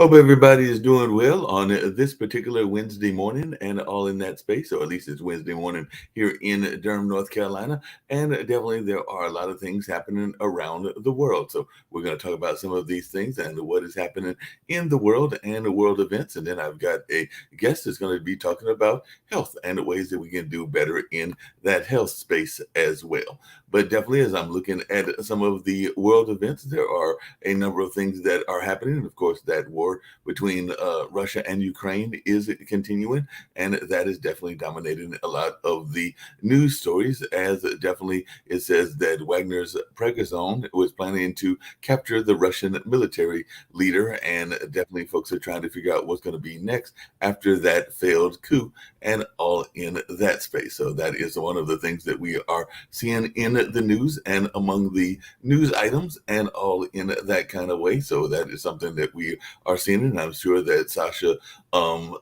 Hope everybody is doing well on this particular Wednesday morning and all in that space, or at least it's Wednesday morning here in Durham, North Carolina. And definitely there are a lot of things happening around the world. So we're going to talk about some of these things and what is happening in the world and the world events. And then I've got a guest that's going to be talking about health and the ways that we can do better in that health space as well. But definitely, as I'm looking at some of the world events, there are a number of things that are happening. And of course, that war between Russia and Ukraine is continuing, and that is definitely dominating a lot of the news stories. As definitely it says that Wagner's Prigozhin was planning to capture the Russian military leader, and definitely folks are trying to figure out what's going to be next after that failed coup and all in that space. So that is one of the things that we are seeing in the news and among the news items and all in that kind of way. So that is something that we are seeing, and I'm sure that Sasha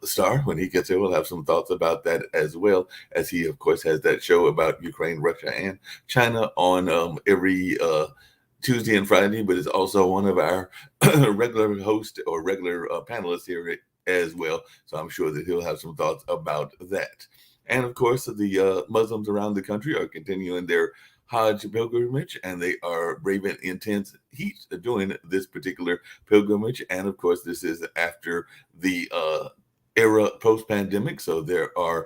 Starr, when he gets there, will have some thoughts about that as well, as he, of course, has that show about Ukraine, Russia, and China on every Tuesday and Friday, but is also one of our regular hosts or regular panelists here as well. So I'm sure that he'll have some thoughts about that. And of course, the Muslims around the country are continuing their Hajj pilgrimage, and they are braving intense heat doing this particular pilgrimage. And of course, this is after the era post-pandemic, so there are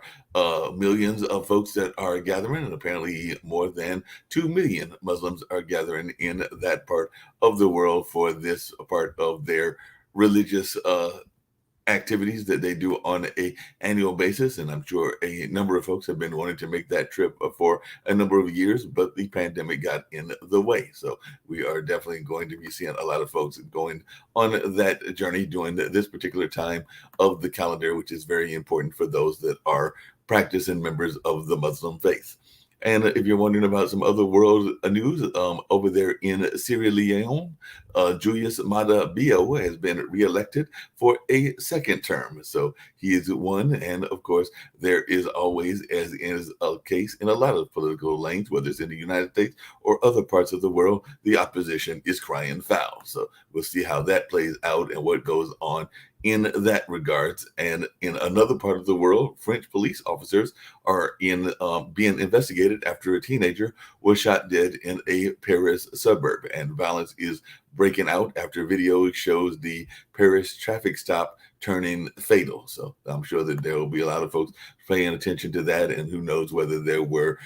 millions of folks that are gathering, and apparently more than 2 million Muslims are gathering in that part of the world for this part of their religious activities that they do on a annual basis. And I'm sure a number of folks have been wanting to make that trip for a number of years, but the pandemic got in the way. So we are definitely going to be seeing a lot of folks going on that journey during this particular time of the calendar, which is very important for those that are practicing members of the Muslim faith. And if you're wondering about some other world news, over there in Sierra Leone, Julius Maada Bio has been reelected for a second term. So he is won. And of course, there is always, as is a case in a lot of political lanes, whether it's in the United States or other parts of the world, the opposition is crying foul. So we'll see how that plays out and what goes on in that regards. And in another part of the world, French police officers are being investigated after a teenager was shot dead in a Paris suburb, and violence is breaking out after video shows the Paris traffic stop turning fatal. So I'm sure that there will be a lot of folks paying attention to that, and who knows whether there were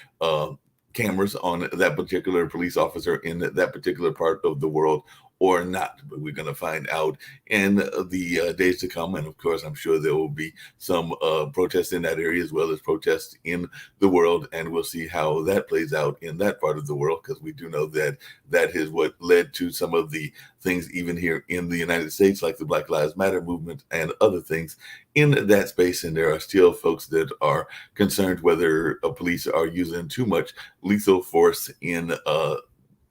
cameras on that particular police officer in that particular part of the world or not. But we're going to find out in the days to come. And of course, I'm sure there will be some protests in that area as well as protests in the world. And we'll see how that plays out in that part of the world, because we do know that that is what led to some of the things even here in the United States, like the Black Lives Matter movement and other things in that space. And there are still folks that are concerned whether police are using too much lethal force in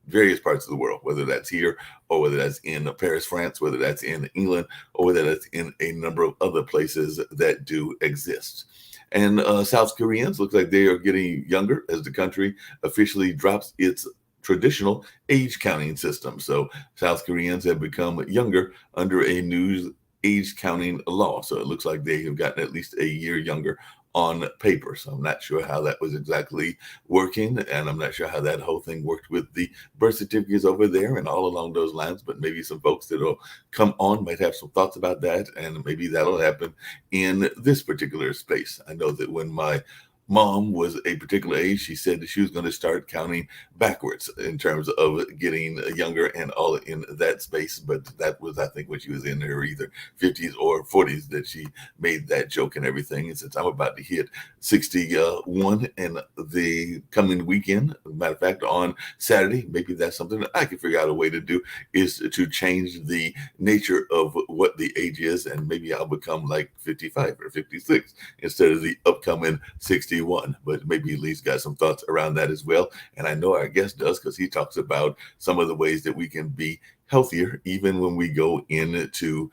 various parts of the world, whether that's here or whether that's in Paris, France, whether that's in England, or whether that's in a number of other places that do exist. And South Koreans look like they are getting younger as the country officially drops its traditional age counting system. So South Koreans have become younger under a new age counting law. So it looks like they have gotten at least a year younger on paper. So I'm not sure how that was exactly working, and I'm not sure how that whole thing worked with the birth certificates over there and all along those lines. But maybe some folks that'll come on might have some thoughts about that, and maybe that'll happen in this particular space. I know that when my mom was a particular age, she said that she was going to start counting backwards in terms of getting younger and all in that space. But that was, I think, when she was in her either 50s or 40s that she made that joke and everything. And since I'm about to hit 61 in the coming weekend, matter of fact, on Saturday, maybe that's something that I can figure out a way to do, is to change the nature of what the age is. And maybe I'll become like 55 or 56 instead of the upcoming 61. But maybe at least got some thoughts around that as well. And I know our guest does, because he talks about some of the ways that we can be healthier even when we go into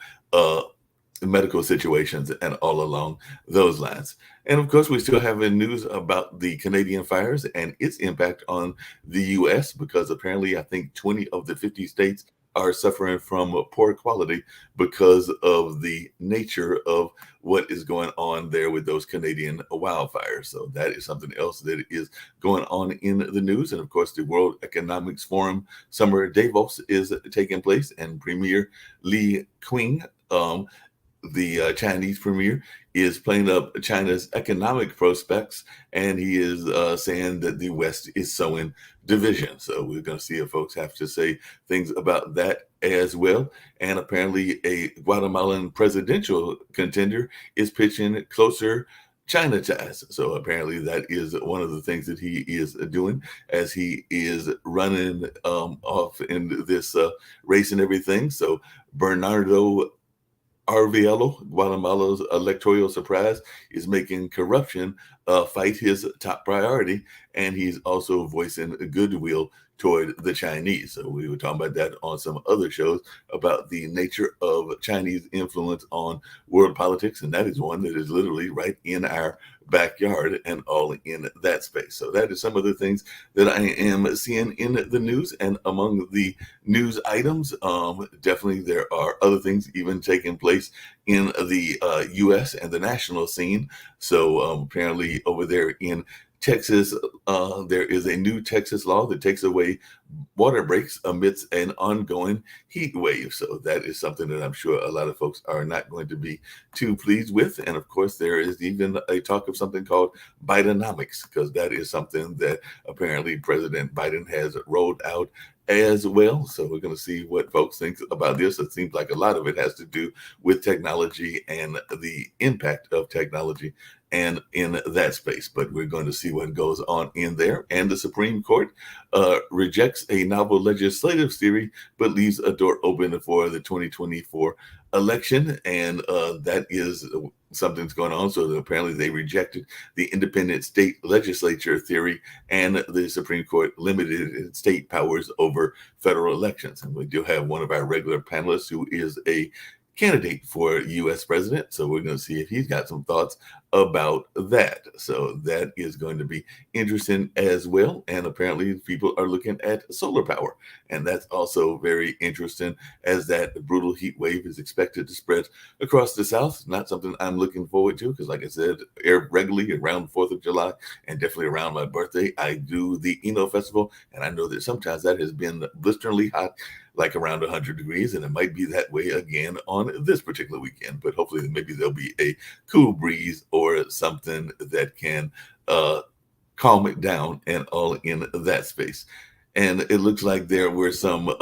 medical situations and all along those lines. And of course, we still have news about the Canadian fires and its impact on the U.S., because apparently I think 20 of the 50 states are suffering from poor quality because of the nature of what is going on there with those Canadian wildfires. So that is something else that is going on in the news. And of course, the World Economics Forum Summer Davos is taking place, and Premier Li Qiang, the Chinese premier, is playing up China's economic prospects, and he is saying that the West is sowing division. So we're going to see if folks have to say things about that as well. And apparently, a Guatemalan presidential contender is pitching closer China ties. So apparently, that is one of the things that he is doing as he is running off in this race and everything. So Bernardo Arvielo, Guatemala's electoral surprise, is making corruption fight his top priority, and he's also voicing goodwill toward the Chinese. So we were talking about that on some other shows about the nature of Chinese influence on world politics, and that is one that is literally right in our backyard and all in that space. So that is some of the things that I am seeing in the news. And among the news items, definitely there are other things even taking place in the U.S. and the national scene. So apparently over there in Texas, there is a new Texas law that takes away water breaks amidst an ongoing heat wave. So that is something that I'm sure a lot of folks are not going to be too pleased with. And of course, there is even a talk of something called Bidenomics, because that is something that apparently President Biden has rolled out as well. So we're going to see what folks think about this. It seems like a lot of it has to do with technology and the impact of technology and in that space. But we're going to see what goes on in there. And the Supreme Court rejects a novel legislative theory, but leaves a door open for the 2024 election. And that is something's going on. So apparently they rejected the independent state legislature theory, and the Supreme Court limited state powers over federal elections. And we do have one of our regular panelists who is a candidate for U.S. president. So we're going to see if he's got some thoughts about that. So that is going to be interesting as well. And apparently people are looking at solar power. And that's also very interesting, as that brutal heat wave is expected to spread across the South. Not something I'm looking forward to, because like I said, regularly around the 4th of July and definitely around my birthday, I do the Eno Festival. And I know that sometimes that has been blisteringly hot, like around 100 degrees, and it might be that way again on this particular weekend. But hopefully maybe there'll be a cool breeze or something that can calm it down and all in that space. And it looks like there were some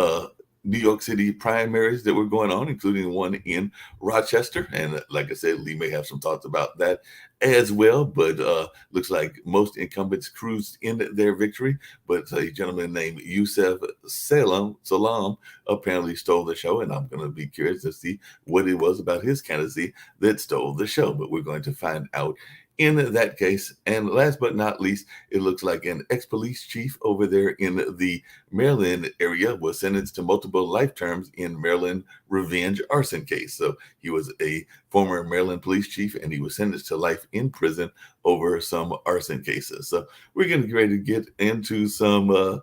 New York City primaries that were going on, including one in Rochester. And like I said, Lee may have some thoughts about that as well. But looks like most incumbents cruised in their victory. But a gentleman named Yusef Salam apparently stole the show. And I'm going to be curious to see what it was about his candidacy that stole the show. But we're going to find out in that case. And last but not least, it looks like an ex-police chief over there in the Maryland area was sentenced to multiple life terms in Maryland revenge arson case. So he was a former Maryland police chief, and he was sentenced to life in prison over some arson cases. So we're going to get ready to get into some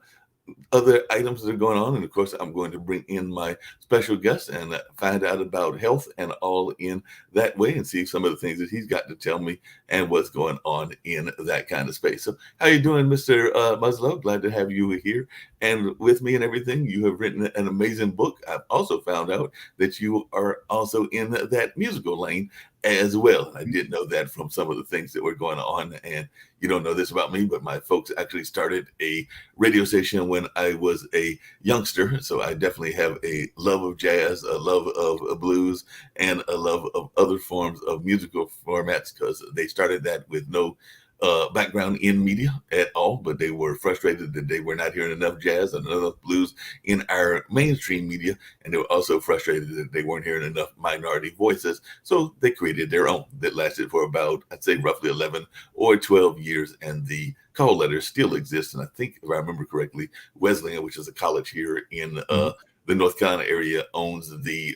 other items that are going on. And of course, I'm going to bring in my special guest and find out about health and all in that way, and see some of the things that he's got to tell me and what's going on in that kind of space. So how you doing, Mr. Muslow? Glad to have you here and with me and everything. You have written an amazing book. I've also found out that you are also in that musical lane as well. I did know that from some of the things that were going on. And you don't know this about me, but my folks actually started a radio station when I was a youngster. So I definitely have a love of jazz, a love of blues, and a love of other forms of musical formats, because they started that with no background in media at all, but they were frustrated that they were not hearing enough jazz and enough blues in our mainstream media, and they were also frustrated that they weren't hearing enough minority voices. So they created their own that lasted for about, I'd say, roughly 11 or 12 years, and the call letters still exist. And I think, if I remember correctly, Wesleyan, which is a college here in the North Carolina area, owns the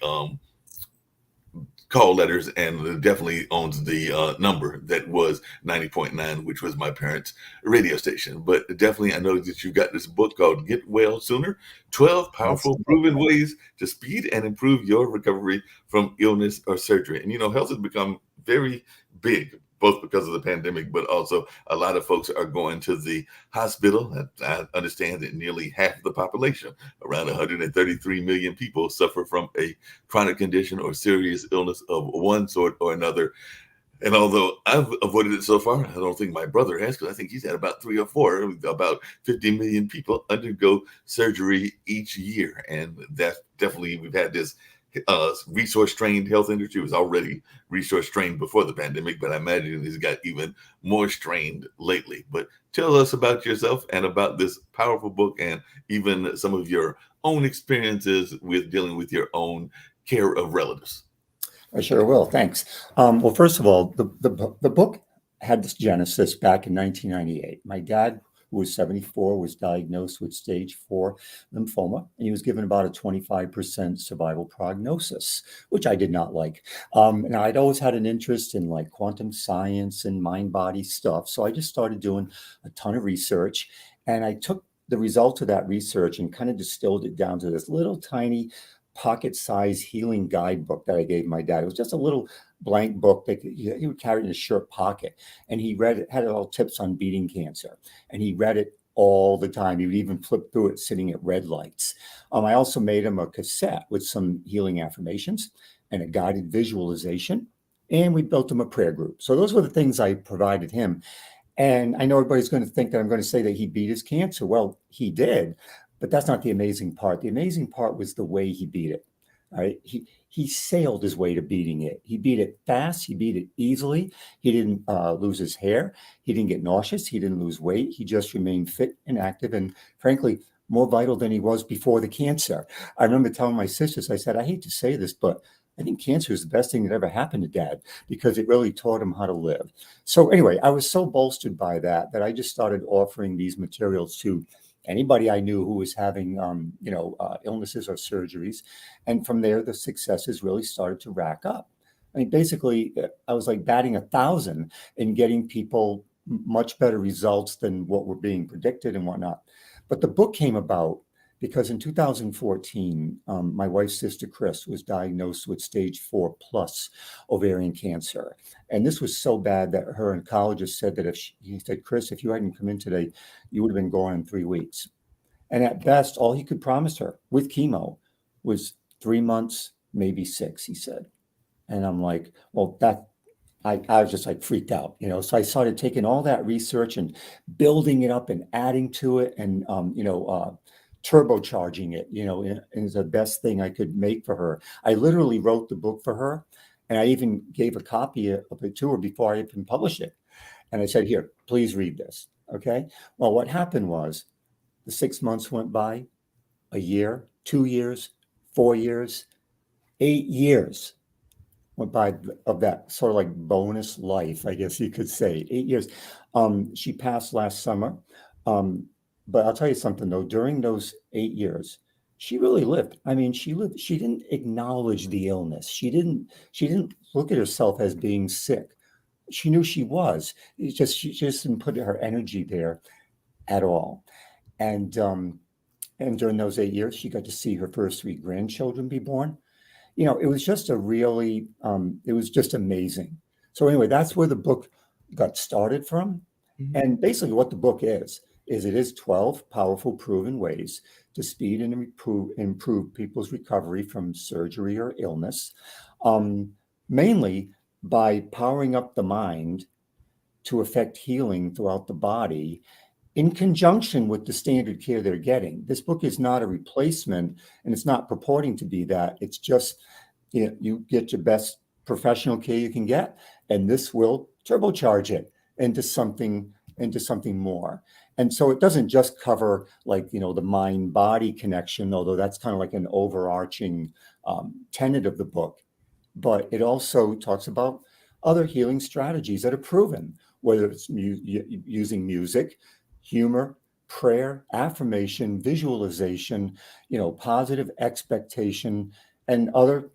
call letters and definitely owns the number that was 90.9, which was my parents' radio station. But definitely, I know that you got this book called Get Well Sooner: 12 That's Powerful Proven Ways to Speed and Improve Your Recovery from Illness or Surgery. And, health has become very big, both because of the pandemic, but also a lot of folks are going to the hospital. I understand that nearly half of the population, around 133 million people, suffer from a chronic condition or serious illness of one sort or another. And although I've avoided it so far, I don't think my brother has, because I think he's had about 3 or 4. About 50 million people undergo surgery each year. And that's definitely, we've had this resource strained health industry. It was already resource strained before the pandemic, but I imagine it's got even more strained lately. But tell us about yourself and about this powerful book, and even some of your own experiences with dealing with your own care of relatives. I sure will. Thanks. Well, first of all, the book had this genesis back in 1998. My dad, who was 74, was diagnosed with stage 4 lymphoma, and he was given about a 25% survival prognosis, which I did not like. And I'd always had an interest in like quantum science and mind-body stuff. So I just started doing a ton of research, and I took the results of that research and kind of distilled it down to this little tiny pocket-sized healing guidebook that I gave my dad. It was just a little blank book that he would carry in his shirt pocket, and he read it, had all tips on beating cancer, and he read it all the time. He would even flip through it sitting at red lights. I also made him a cassette with some healing affirmations and a guided visualization, and we built him a prayer group. So those were the things I provided him. And I know everybody's going to think that I'm going to say that he beat his cancer. Well, he did, but that's not the amazing part. The amazing part was the way he beat it. All right. He sailed his way to beating it. He beat it fast. He beat it easily. He didn't lose his hair. He didn't get nauseous. He didn't lose weight. He just remained fit and active, and frankly, more vital than he was before the cancer. I remember telling my sisters, I said, I hate to say this, but I think cancer is the best thing that ever happened to Dad, because it really taught him how to live. So anyway, I was so bolstered by that I just started offering these materials to anybody I knew who was having, illnesses or surgeries. And from there, the successes really started to rack up. I mean, basically, I was like batting 1,000 in getting people much better results than what were being predicted and whatnot. But the book came about because in 2014, my wife's sister, Chris, was diagnosed with stage 4 plus ovarian cancer. And this was so bad that her oncologist said that he said, Chris, if you hadn't come in today, you would have been gone in 3 weeks. And at best, all he could promise her with chemo was 3 months, maybe 6, he said. And I'm like, well, I was just like freaked out, So I started taking all that research and building it up and adding to it and, turbocharging it, and it's the best thing I could make for her. I literally wrote the book for her, and I even gave a copy of it to her before I even published it. And I said, here, please read this. Okay. Well, what happened was the 6 months went by, a year, 2 years, 4 years, 8 years went by of that sort of like bonus life, I guess you could say. 8 years. She passed last summer. But I'll tell you something, though, during those 8 years, she really lived. I mean, she lived. She didn't acknowledge the illness. She didn't look at herself as being sick. She knew she was. She just didn't put her energy there at all. And during those 8 years, she got to see her first 3 grandchildren be born. It was just it was just amazing. So anyway, that's where the book got started from. Mm-hmm. And basically what the book is it is 12 powerful proven ways to speed and improve people's recovery from surgery or illness, mainly by powering up the mind to affect healing throughout the body in conjunction with the standard care they're getting. This book is not a replacement, and it's not purporting to be that. It's just, you get your best professional care you can get, and this will turbocharge it into something more. And so it doesn't just cover the mind-body connection, although that's kind of like an overarching tenet of the book. But it also talks about other healing strategies that are proven, whether it's using music, humor, prayer, affirmation, visualization, positive expectation, and other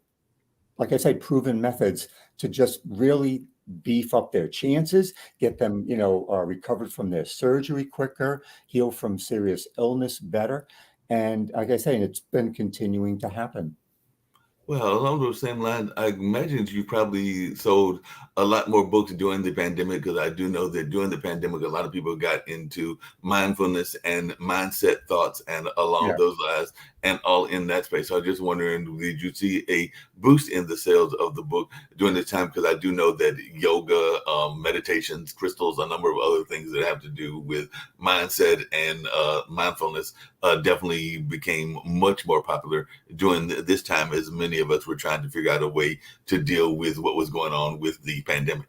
like I said, proven methods to just really beef up their chances, get them, recovered from their surgery quicker, heal from serious illness better. And like I say, it's been continuing to happen. Well, along those same lines, I imagine you probably sold a lot more books during the pandemic because I do know that during the pandemic, a lot of people got into mindfulness and mindset thoughts and along Yeah. those lines and all in that space. So I'm just wondering, did you see a boost in the sales of the book during this time? Because I do know that yoga, meditations, crystals, a number of other things that have to do with mindset and mindfulness definitely became much more popular during this time as many of us were trying to figure out a way to deal with what was going on with the pandemic.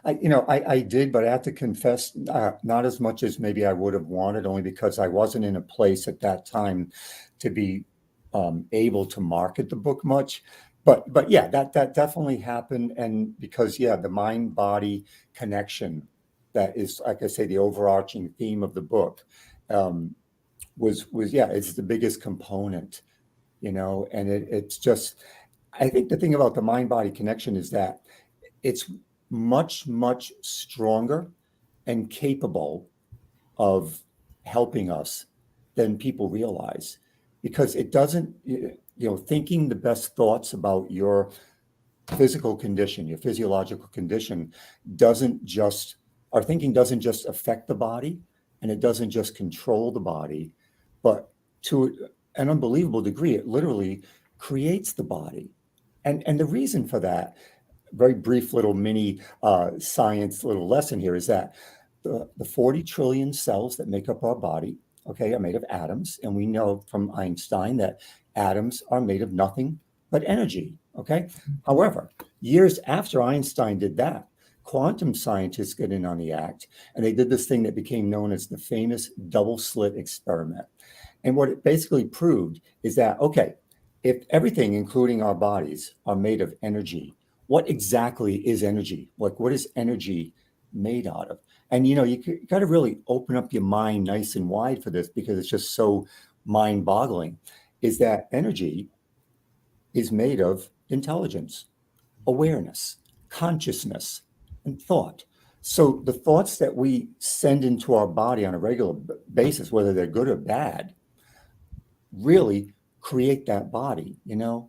I did, but I have to confess, not as much as maybe I would have wanted, only because I wasn't in a place at that time to be able to market the book much. But yeah, that definitely happened, and because yeah, the mind body connection, that is, like I say, the overarching theme of the book, um, was yeah, it's the biggest component, and it's just, I think the thing about the mind body connection is that it's much, much stronger and capable of helping us than people realize, because it doesn't, thinking the best thoughts about your physical condition, your physiological condition, doesn't just, our thinking doesn't just affect the body, and it doesn't just control the body, but to an unbelievable degree, it literally creates the body. And the reason for that, very brief little mini science little lesson here, is that the 40 trillion cells that make up our body, okay, are made of atoms. And we know from Einstein that atoms are made of nothing but energy, okay? However, years after Einstein did that, quantum scientists got in on the act, and they did this thing that became known as the famous double slit experiment. And what it basically proved is that, okay, if everything, including our bodies, are made of energy, what exactly is energy? Like, what is energy made out of? And you got to really open up your mind nice and wide for this, because it's just so mind-boggling. Is that energy is made of intelligence, awareness, consciousness, and thought. So the thoughts that we send into our body on a regular basis, whether they're good or bad, really create that body.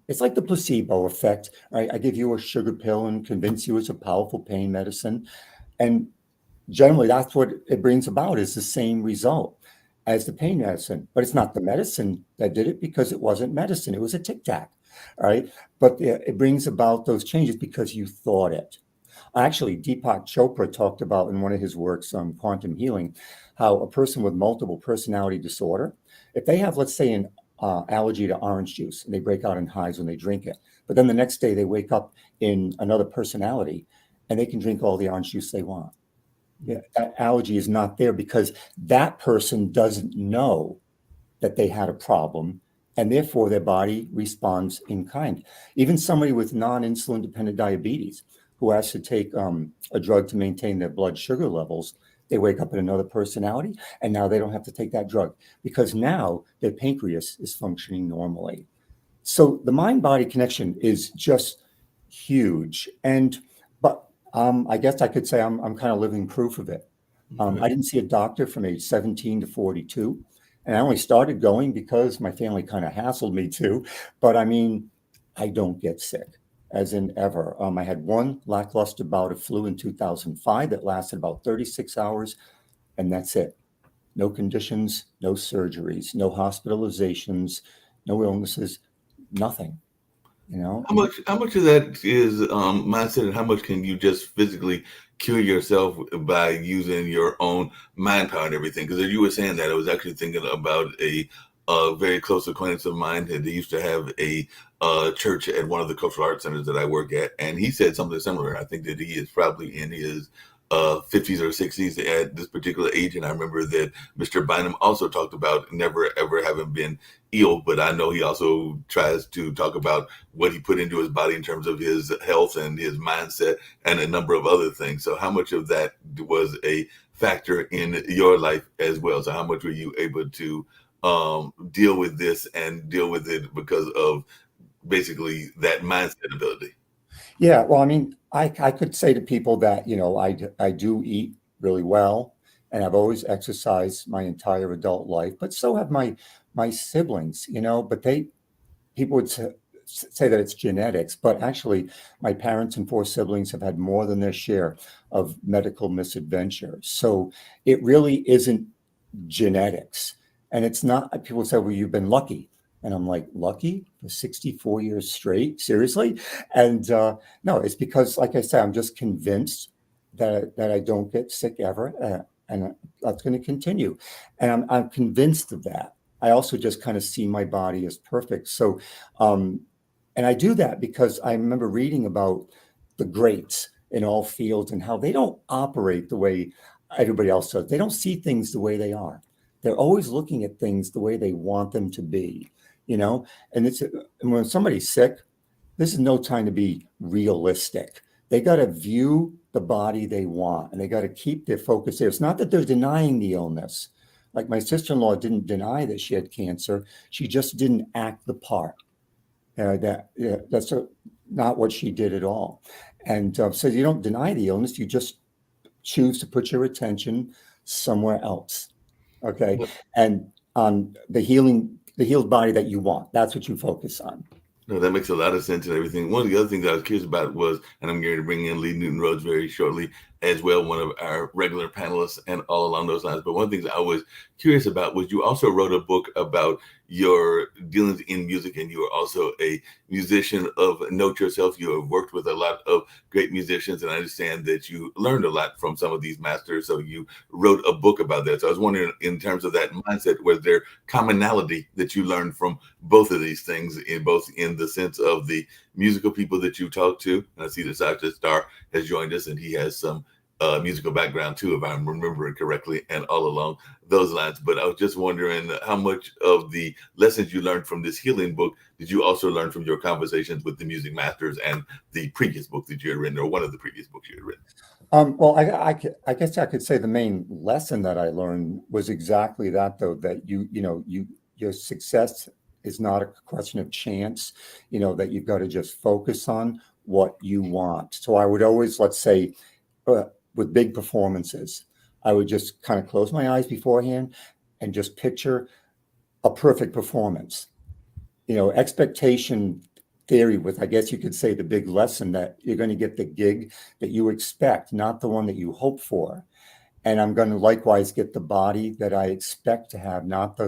It's like the placebo effect, right? I give you a sugar pill and convince you it's a powerful pain medicine, and generally that's what it brings about, is the same result as the pain medicine. But it's not the medicine that did it, because it wasn't medicine, it was a tic tac. All right, but it brings about those changes because you thought it. Actually, Deepak Chopra talked about in one of his works on quantum healing how a person with multiple personality disorder, if they have, let's say, an allergy to orange juice, and they break out in hives when they drink it, but then the next day they wake up in another personality and they can drink all the orange juice they want. Yeah, that allergy is not there because that person doesn't know that they had a problem, and therefore their body responds in kind. Even somebody with non-insulin dependent diabetes who has to take a drug to maintain their blood sugar levels, they wake up in another personality, and now they don't have to take that drug because now their pancreas is functioning normally. So the mind-body connection is just huge. But I guess I could say I'm kind of living proof of it. Okay. I didn't see a doctor from age 17 to 42. And I only started going because my family kind of hassled me to. But I mean, I don't get sick, as in ever. I had one lackluster bout of flu in 2005 that lasted about 36 hours, and that's it. No conditions, no surgeries, no hospitalizations, no illnesses, nothing, you know? How much of that is mindset, and how much can you just physically cure yourself by using your own mind power and everything? Because as you were saying that, I was actually thinking about a very close acquaintance of mine, and they used to have a church at one of the cultural arts centers that I work at, and he said something similar. I think that he is probably in his 50s or 60s at this particular age, and I remember that Mr. Bynum also talked about never ever having been ill, but I know he also tries to talk about what he put into his body in terms of his health and his mindset and a number of other things. So how much of that was a factor in your life as well? So how much were you able to deal with this and deal with it because of basically that mindset ability? Yeah, well, I mean, I could say to people that, I do eat really well, and I've always exercised my entire adult life, but so have my siblings, but people would say that it's genetics, but actually, my parents and four siblings have had more than their share of medical misadventure. So it really isn't genetics. And it's not, people say, well, you've been lucky. And I'm like, lucky for 64 years straight? Seriously? And no, it's because, like I said, I'm just convinced that I don't get sick ever. And that's going to continue. And I'm convinced of that. I also just kind of see my body as perfect. So, um, and I do that because I remember reading about the greats in all fields and how they don't operate the way everybody else does. They don't see things the way they are. They're always looking at things the way they want them to be, you know? And when somebody's sick, this is no time to be realistic. They got to view the body they want and they got to keep their focus there. It's not that they're denying the illness. Like my sister-in-law didn't deny that she had cancer. She just didn't act the part. That's not what she did at all. And so you don't deny the illness. You just choose to put your attention somewhere else. Okay. And on the healed body that you want. That's what you focus on. No, that makes a lot of sense and everything. One of the other things I was curious about was, and I'm going to bring in Lee Newton Rhodes very shortly as well, one of our regular panelists and all along those lines. But one of the things I was curious about was you also wrote a book about your dealings in music, and you are also a musician of note yourself. You have worked with a lot of great musicians, and I understand that you learned a lot from some of these masters. So you wrote a book about that. So I was wondering, in terms of that mindset, was there commonality that you learned from both of these things, in the sense of the musical people that you talk to? And I see that Dr. Starr has joined us, and he has some musical background too, if I'm remembering correctly, and all along those lines. But I was just wondering how much of the lessons you learned from this healing book did you also learn from your conversations with the music masters and the previous book that you had written, or one of the previous books you had written? Well, I guess I could say the main lesson that I learned was exactly that, though, that your success is not a question of chance, that you've got to just focus on what you want. So I would always, let's say, with big performances, I would just kind of close my eyes beforehand and just picture a perfect performance. Expectation theory, with, I guess you could say, the big lesson that you're going to get the gig that you expect, not the one that you hope for. And I'm going to likewise get the body that I expect to have, not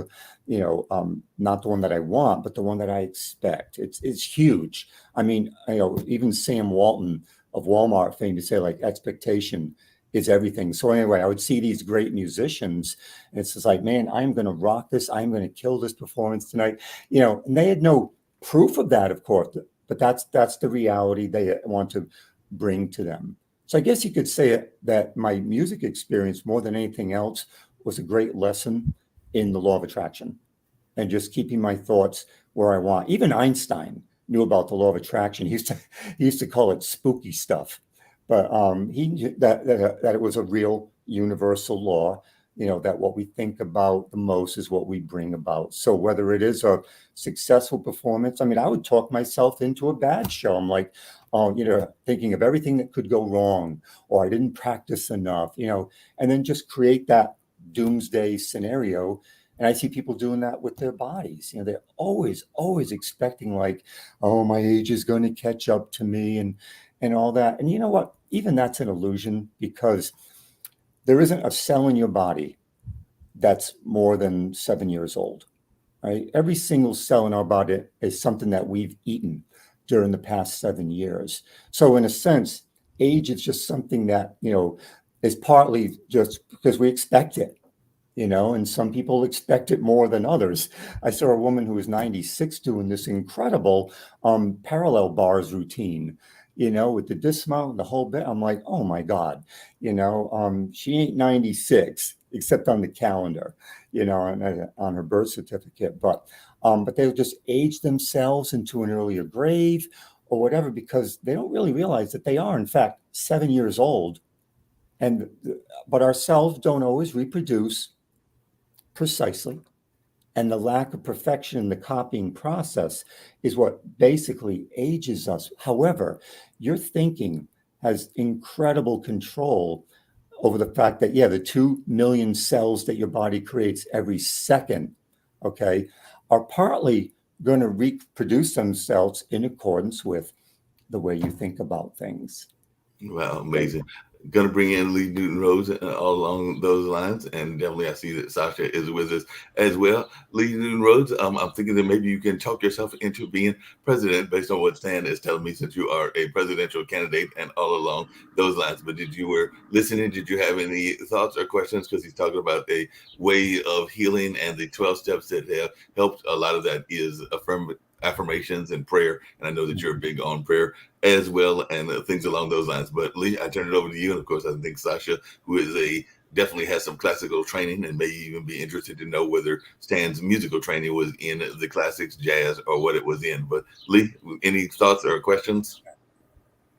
not the one that I want, but the one that I expect. It's huge. I mean, even Sam Walton of Walmart fame to say, like, expectation is everything. So anyway, I would see these great musicians, and it's just like, man, I'm going to rock this. I'm going to kill this performance tonight. And they had no proof of that, of course, but that's the reality they want to bring to them. So I guess you could say that my music experience, more than anything else, was a great lesson in the law of attraction and just keeping my thoughts where I want. Even Einstein knew about the law of attraction. He used to call it spooky stuff, but that it was a real universal law. That what we think about the most is what we bring about. So whether it is a successful performance, I mean, I would talk myself into a bad show. I'm like, oh, thinking of everything that could go wrong, or I didn't practice enough, and then just create that doomsday scenario. And I see people doing that with their bodies. They're always expecting, like, oh, my age is going to catch up to me and all that. And you know what? Even that's an illusion, because there isn't a cell in your body that's more than 7 years old, right? Every single cell in our body is something that we've eaten during the past 7 years. So in a sense, age is just something that, is partly just because we expect it, and some people expect it more than others. I saw a woman who was 96 doing this incredible parallel bars routine, with the dismount and the whole bit. I'm like, oh my God, she ain't 96 except on the calendar, and on her birth certificate. But they'll just age themselves into an earlier grave or whatever, because they don't really realize that they are, in fact, 7 years old. But our cells don't always reproduce precisely. And the lack of perfection in the copying process is what basically ages us. However, your thinking has incredible control over the fact that, yeah, the 2 million cells that your body creates every second, okay, are partly going to reproduce themselves in accordance with the way you think about things. Wow, amazing. Going to bring in Lee Newton Rose all along those lines. And definitely, I see that Sasha is with us as well. Lee Newton Rose, I'm thinking that maybe you can talk yourself into being president based on what Stan is telling me, since you are a presidential candidate and all along those lines. But did you were listening? Did you have any thoughts or questions? Because he's talking about a way of healing and the 12 steps that have helped. A lot of that is affirmations and prayer. And I know that you're big on prayer as well, and things along those lines. But Lee, I turn it over to you. And of course, I think Sasha, who is definitely has some classical training and may even be interested to know whether Stan's musical training was in the classics, jazz, or what it was in. But Lee, any thoughts or questions?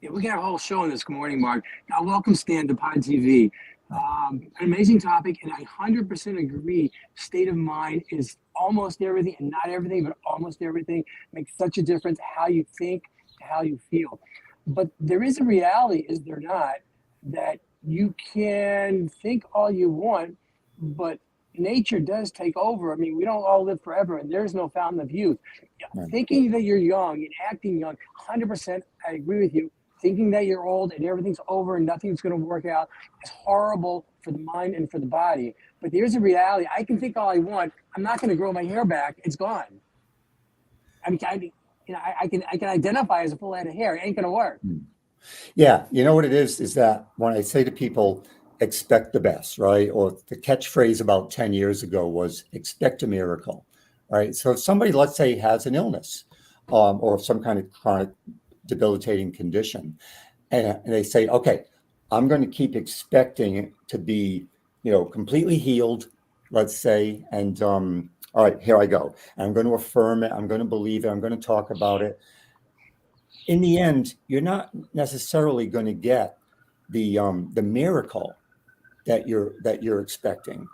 Yeah, we got a whole show on this. Good morning, Mark. Now, welcome, Stan, to Pod TV. An amazing topic, and I 100% agree. State of mind is almost everything, and not everything, but almost everything. Makes such a difference how you think, how you feel. But there is a reality, is there not, that you can think all you want, but nature does take over. I mean, we don't all live forever, and there's no fountain of youth. Right. Thinking that you're young and acting young, 100%, I agree with you. Thinking that you're old and everything's over and nothing's going to work out is horrible for the mind and for the body. But there's a reality. I can think all I want. I'm not going to grow my hair back. It's gone. I mean, I can identify as a full head of hair. It ain't going to work. Yeah, you know what it is that when I say to people, expect the best, right? Or the catchphrase about 10 years ago was expect a miracle, right? So if somebody, let's say, has an illness or some kind of chronic debilitating condition, and they say, okay, I'm going to keep expecting it to be, completely healed, let's say, and all right, here I go. I'm going to affirm it. I'm going to believe it. I'm going to talk about it. In the end, you're not necessarily going to get the miracle that you're expecting.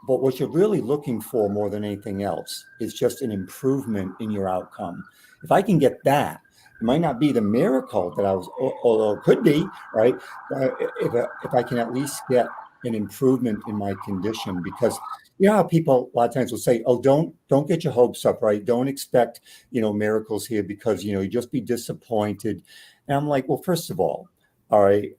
But what you're really looking for more than anything else is just an improvement in your outcome. If I can get that, it might not be the miracle that I was, or could be, right? If I can at least get an improvement in my condition, because you know how people a lot of times will say, "Oh, don't get your hopes up, right? Don't expect miracles here because you just be disappointed." And I'm like, well, first of all right,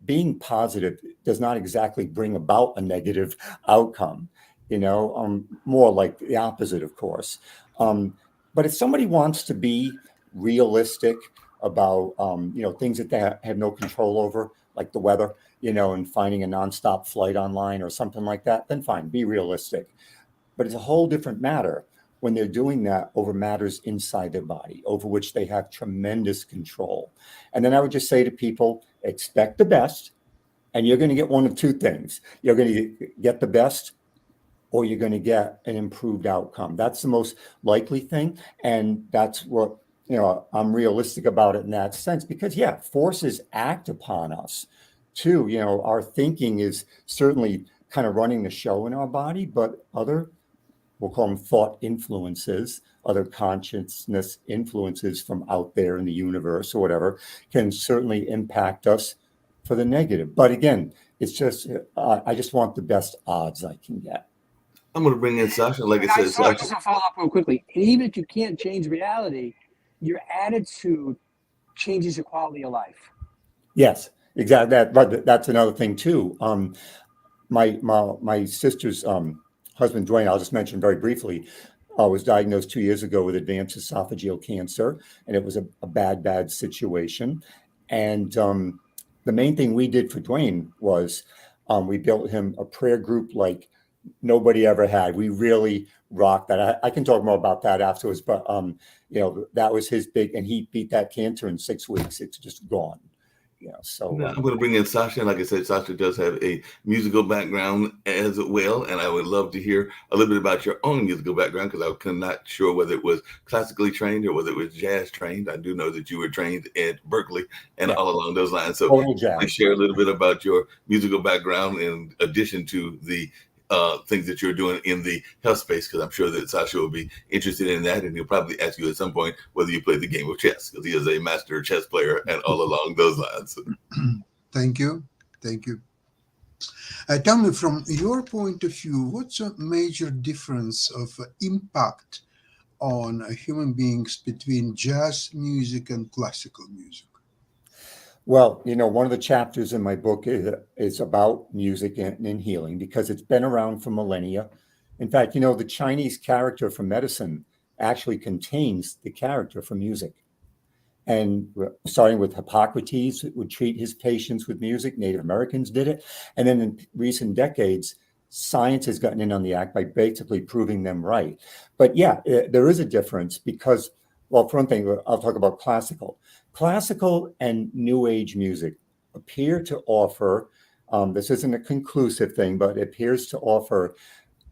being positive does not exactly bring about a negative outcome. More like the opposite, of course. But if somebody wants to be realistic about things that they have no control over, like the weather, and finding a nonstop flight online or something like that, then fine, be realistic. But it's a whole different matter when they're doing that over matters inside their body, over which they have tremendous control. And then I would just say to people, expect the best, and you're going to get one of two things. You're going to get the best, or you're going to get an improved outcome. That's the most likely thing. And that's what, I'm realistic about it in that sense, because forces act upon us too. Our thinking is certainly kind of running the show in our body, but we'll call them thought influences, other consciousness influences from out there in the universe or whatever, can certainly impact us for the negative. But again, it's just, I just want the best odds I can get. I'm going to bring in Sasha. Like I said, Sasha. Just to follow up real quickly. And even if you can't change reality, your attitude changes your quality of life. Yes, exactly. But that's another thing too. My sister's husband, Dwayne, I'll just mention very briefly, was diagnosed 2 years ago with advanced esophageal cancer, and it was a bad situation. And the main thing we did for Dwayne was we built him a prayer group like nobody ever had. We really rocked that. I can talk more about that afterwards, but that was his big, and he beat that cancer in 6 weeks. It's just gone. So now, I'm going to bring in Sasha. Like I said, Sasha does have a musical background as well, and I would love to hear a little bit about your own musical background, because I'm not sure whether it was classically trained or whether it was jazz trained. I do know that you were trained at Berkeley and all along those lines. So please share a little bit about your musical background in addition to the things that you're doing in the health space, because I'm sure that Sasha will be interested in that, and he'll probably ask you at some point whether you play the game of chess, because he is a master chess player and all along those lines. Thank you. Thank you. Tell me, from your point of view, what's a major difference of impact on human beings between jazz music and classical music? Well, one of the chapters in my book is about music and healing, because it's been around for millennia. In fact, the Chinese character for medicine actually contains the character for music. And starting with Hippocrates, would treat his patients with music. Native Americans did it. And then in recent decades, science has gotten in on the act by basically proving them right. But yeah, there is a difference because, well, for one thing, I'll talk about classical. Classical and New Age music appear to offer, this isn't a conclusive thing, but it appears to offer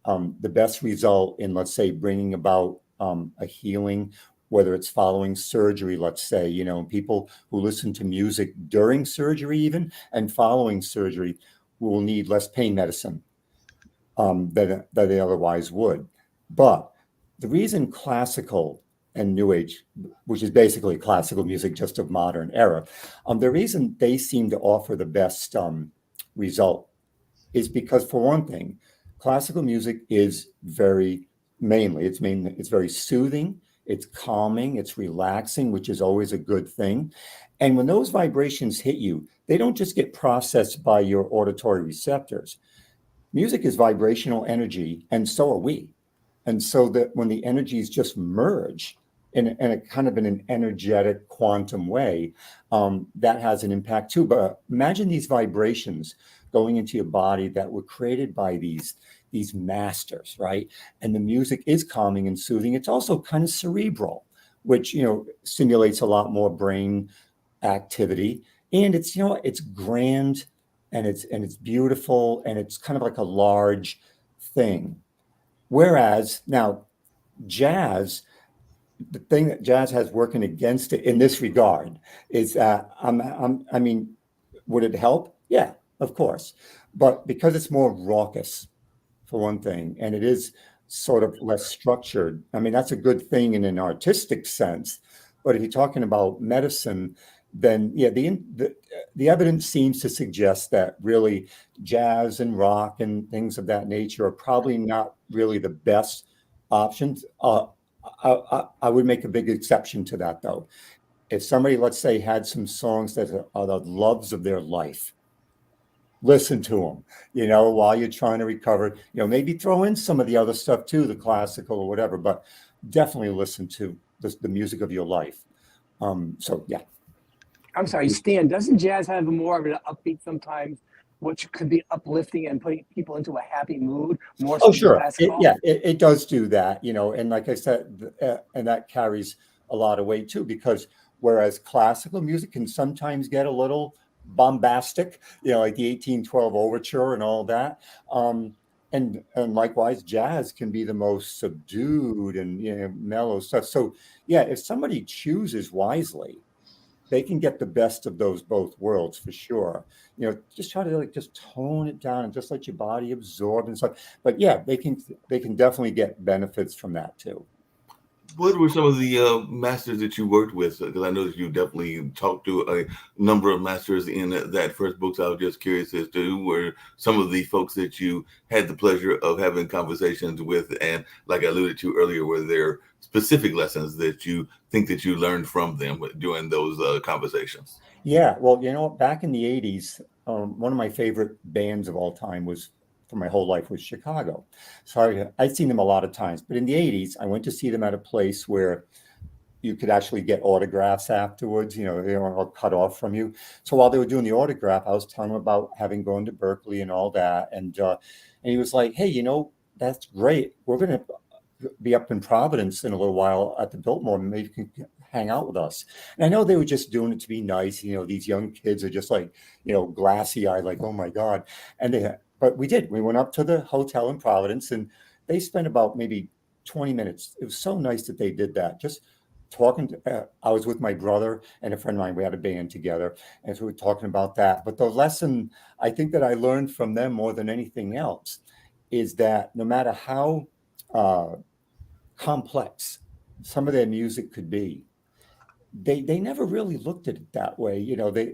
the best result in, let's say, bringing about a healing, whether it's following surgery, let's say, people who listen to music during surgery even and following surgery will need less pain medicine than they otherwise would. But the reason classical and New Age, which is basically classical music just of modern era, the reason they seem to offer the best result is because, for one thing, classical music is very it's very soothing, it's calming, it's relaxing, which is always a good thing. And when those vibrations hit you, they don't just get processed by your auditory receptors. Music is vibrational energy, and so are we. And so that when the energies just merge in a kind of in an energetic quantum way, that has an impact too. But imagine these vibrations going into your body that were created by these masters, right? And the music is calming and soothing. It's also kind of cerebral, which stimulates a lot more brain activity. And it's it's grand, and it's beautiful, and it's kind of like a large thing. Whereas now jazz, the thing that jazz has working against it in this regard is that I mean, would it help? Yeah, of course. But because it's more raucous, for one thing, and it is sort of less structured, I mean, that's a good thing in an artistic sense. But if you're talking about medicine, then yeah, the evidence seems to suggest that really jazz and rock and things of that nature are probably not really the best options. I would make a big exception to that, though. If somebody, let's say, had some songs that are the loves of their life, listen to them, while you're trying to recover, maybe throw in some of the other stuff too, the classical or whatever, but definitely listen to the music of your life. So, yeah. I'm sorry, Stan, doesn't jazz have more of an upbeat sometimes, which could be uplifting and putting people into a happy mood more so Oh, than sure. classical? It does do that, and like I said, and that carries a lot of weight too, because whereas classical music can sometimes get a little bombastic, like the 1812 overture and all that. And likewise, jazz can be the most subdued and mellow stuff. So yeah, if somebody chooses wisely, they can get the best of those both worlds for sure. Just try to just tone it down and just let your body absorb and stuff. But yeah, they can definitely get benefits from that too. What were some of the masters that you worked with? Because I know that you definitely talked to a number of masters in that first book. So I was just curious as to who were some of the folks that you had the pleasure of having conversations with. And like I alluded to earlier, were there specific lessons that you think that you learned from them during those conversations? Yeah, well, back in the 80s, one of my favorite bands of all time for my whole life was Chicago. So I'd seen them a lot of times, but in the 80s, I went to see them at a place where you could actually get autographs afterwards, they weren't all cut off from you. So while they were doing the autograph, I was telling him about having gone to Berkeley and all that. And he was like, hey, that's great. We're going to be up in Providence in a little while at the Biltmore. Maybe you can hang out with us. And I know they were just doing it to be nice. These young kids are just like, glassy eyed, like, oh my God. But we did. We went up to the hotel in Providence, and they spent about maybe 20 minutes. It was so nice that they did that. Just talking. I was with my brother and a friend of mine. We had a band together, and so we were talking about that. But the lesson I think that I learned from them more than anything else is that no matter how complex some of their music could be, they never really looked at it that way.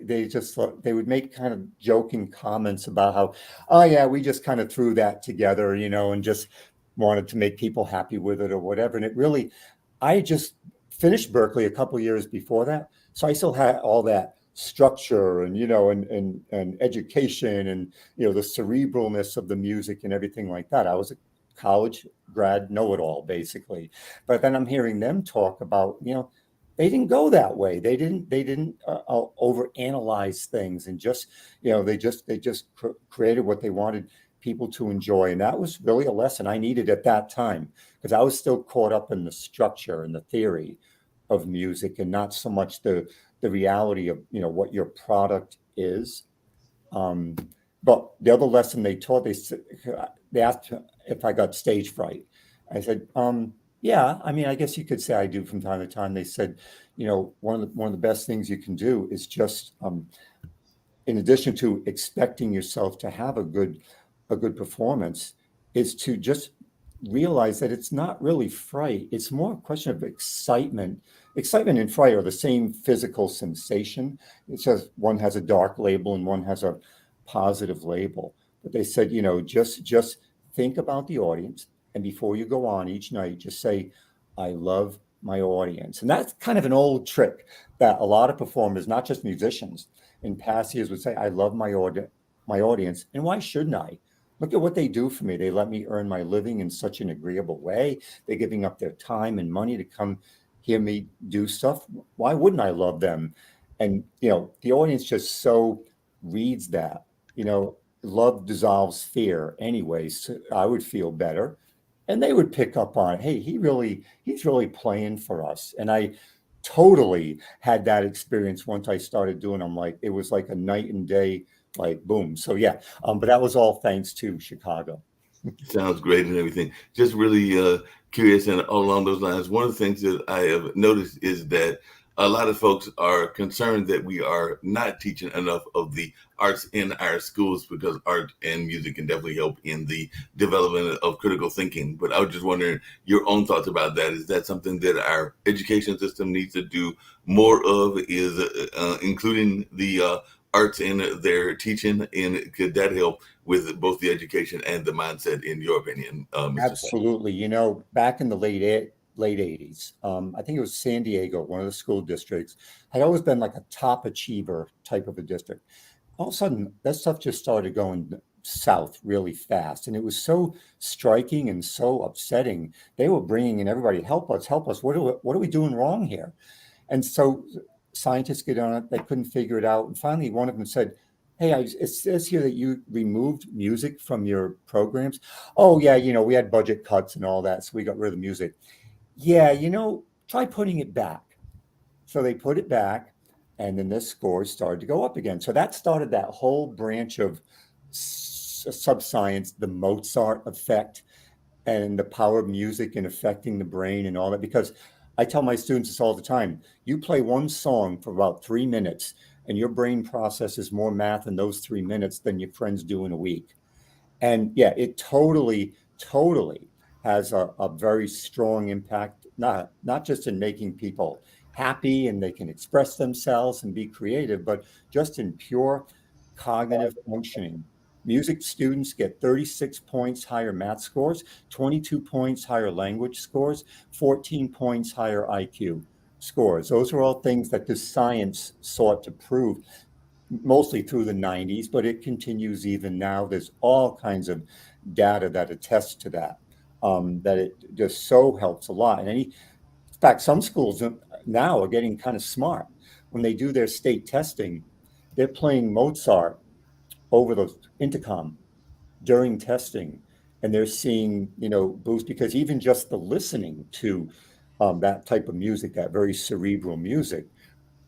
They just thought they would make kind of joking comments about how, oh yeah, we just kind of threw that together, and just wanted to make people happy with it or whatever. And it really, I just finished Berkeley a couple of years before that, so I still had all that structure and and education and the cerebralness of the music and everything like that. I was a college grad know-it-all basically, but then I'm hearing them talk about they didn't go that way. They didn't overanalyze things and just they just created what they wanted people to enjoy, and that was really a lesson I needed at that time, because I was still caught up in the structure and the theory of music and not so much the reality of what your product is. But the other lesson they taught, they asked if I got stage fright. I said, yeah, I mean, I guess you could say I do from time to time. They said, one of the best things you can do is just, in addition to expecting yourself to have a good performance, is to just realize that it's not really fright. It's more a question of excitement. Excitement and fright are the same physical sensation. It's just one has a dark label and one has a positive label. But they said, just think about the audience, and before you go on each night, just say, I love my audience. And that's kind of an old trick that a lot of performers, not just musicians, in past years would say, I love my audience. And why shouldn't I? Look at what they do for me. They let me earn my living in such an agreeable way. They're giving up their time and money to come hear me do stuff. Why wouldn't I love them? And, the audience just so reads that, love dissolves fear anyway. So I would feel better. And they would pick up on it. Hey, he's really playing for us. And I totally had that experience once I started doing them. Like, it was like a night and day, like boom. So yeah, but that was all thanks to Chicago. Sounds great and everything. Just really curious, and along those lines, one of the things that I have noticed is that a lot of folks are concerned that we are not teaching enough of the arts in our schools, because art and music can definitely help in the development of critical thinking. But I was just wondering your own thoughts about that. Is that something that our education system needs to do more of? Is including the arts in their teaching, and could that help with both the education and the mindset, in your opinion, Mr. Absolutely. Back in the late 80s, I think it was San Diego, one of the school districts, had always been like a top achiever type of a district. All of a sudden, that stuff just started going south really fast. And it was so striking and so upsetting. They were bringing in everybody, help us. What are we doing wrong here? And so scientists get on it. They couldn't figure it out. And finally, one of them said, hey, it says here that you removed music from your programs. Oh, yeah, we had budget cuts and all that, so we got rid of the music. Yeah, try putting it back. So they put it back, and then the scores started to go up again. So that started that whole branch of subscience, the Mozart effect, and the power of music in affecting the brain and all that. Because I tell my students this all the time. You play one song for about 3 minutes, and your brain processes more math in those 3 minutes than your friends do in a week. And yeah, it totally has a very strong impact, not just in making people happy and they can express themselves and be creative, but just in pure cognitive functioning. Music students get 36 points higher math scores, 22 points higher language scores, 14 points higher IQ scores. Those are all things that the science sought to prove, mostly through the 90s, but it continues even now. There's all kinds of data that attests to that, that it just so helps a lot. And in fact, some schools now are getting kind of smart. When they do their state testing, they're playing Mozart over the intercom during testing, and they're seeing, boost, because even just the listening to that type of music, that very cerebral music,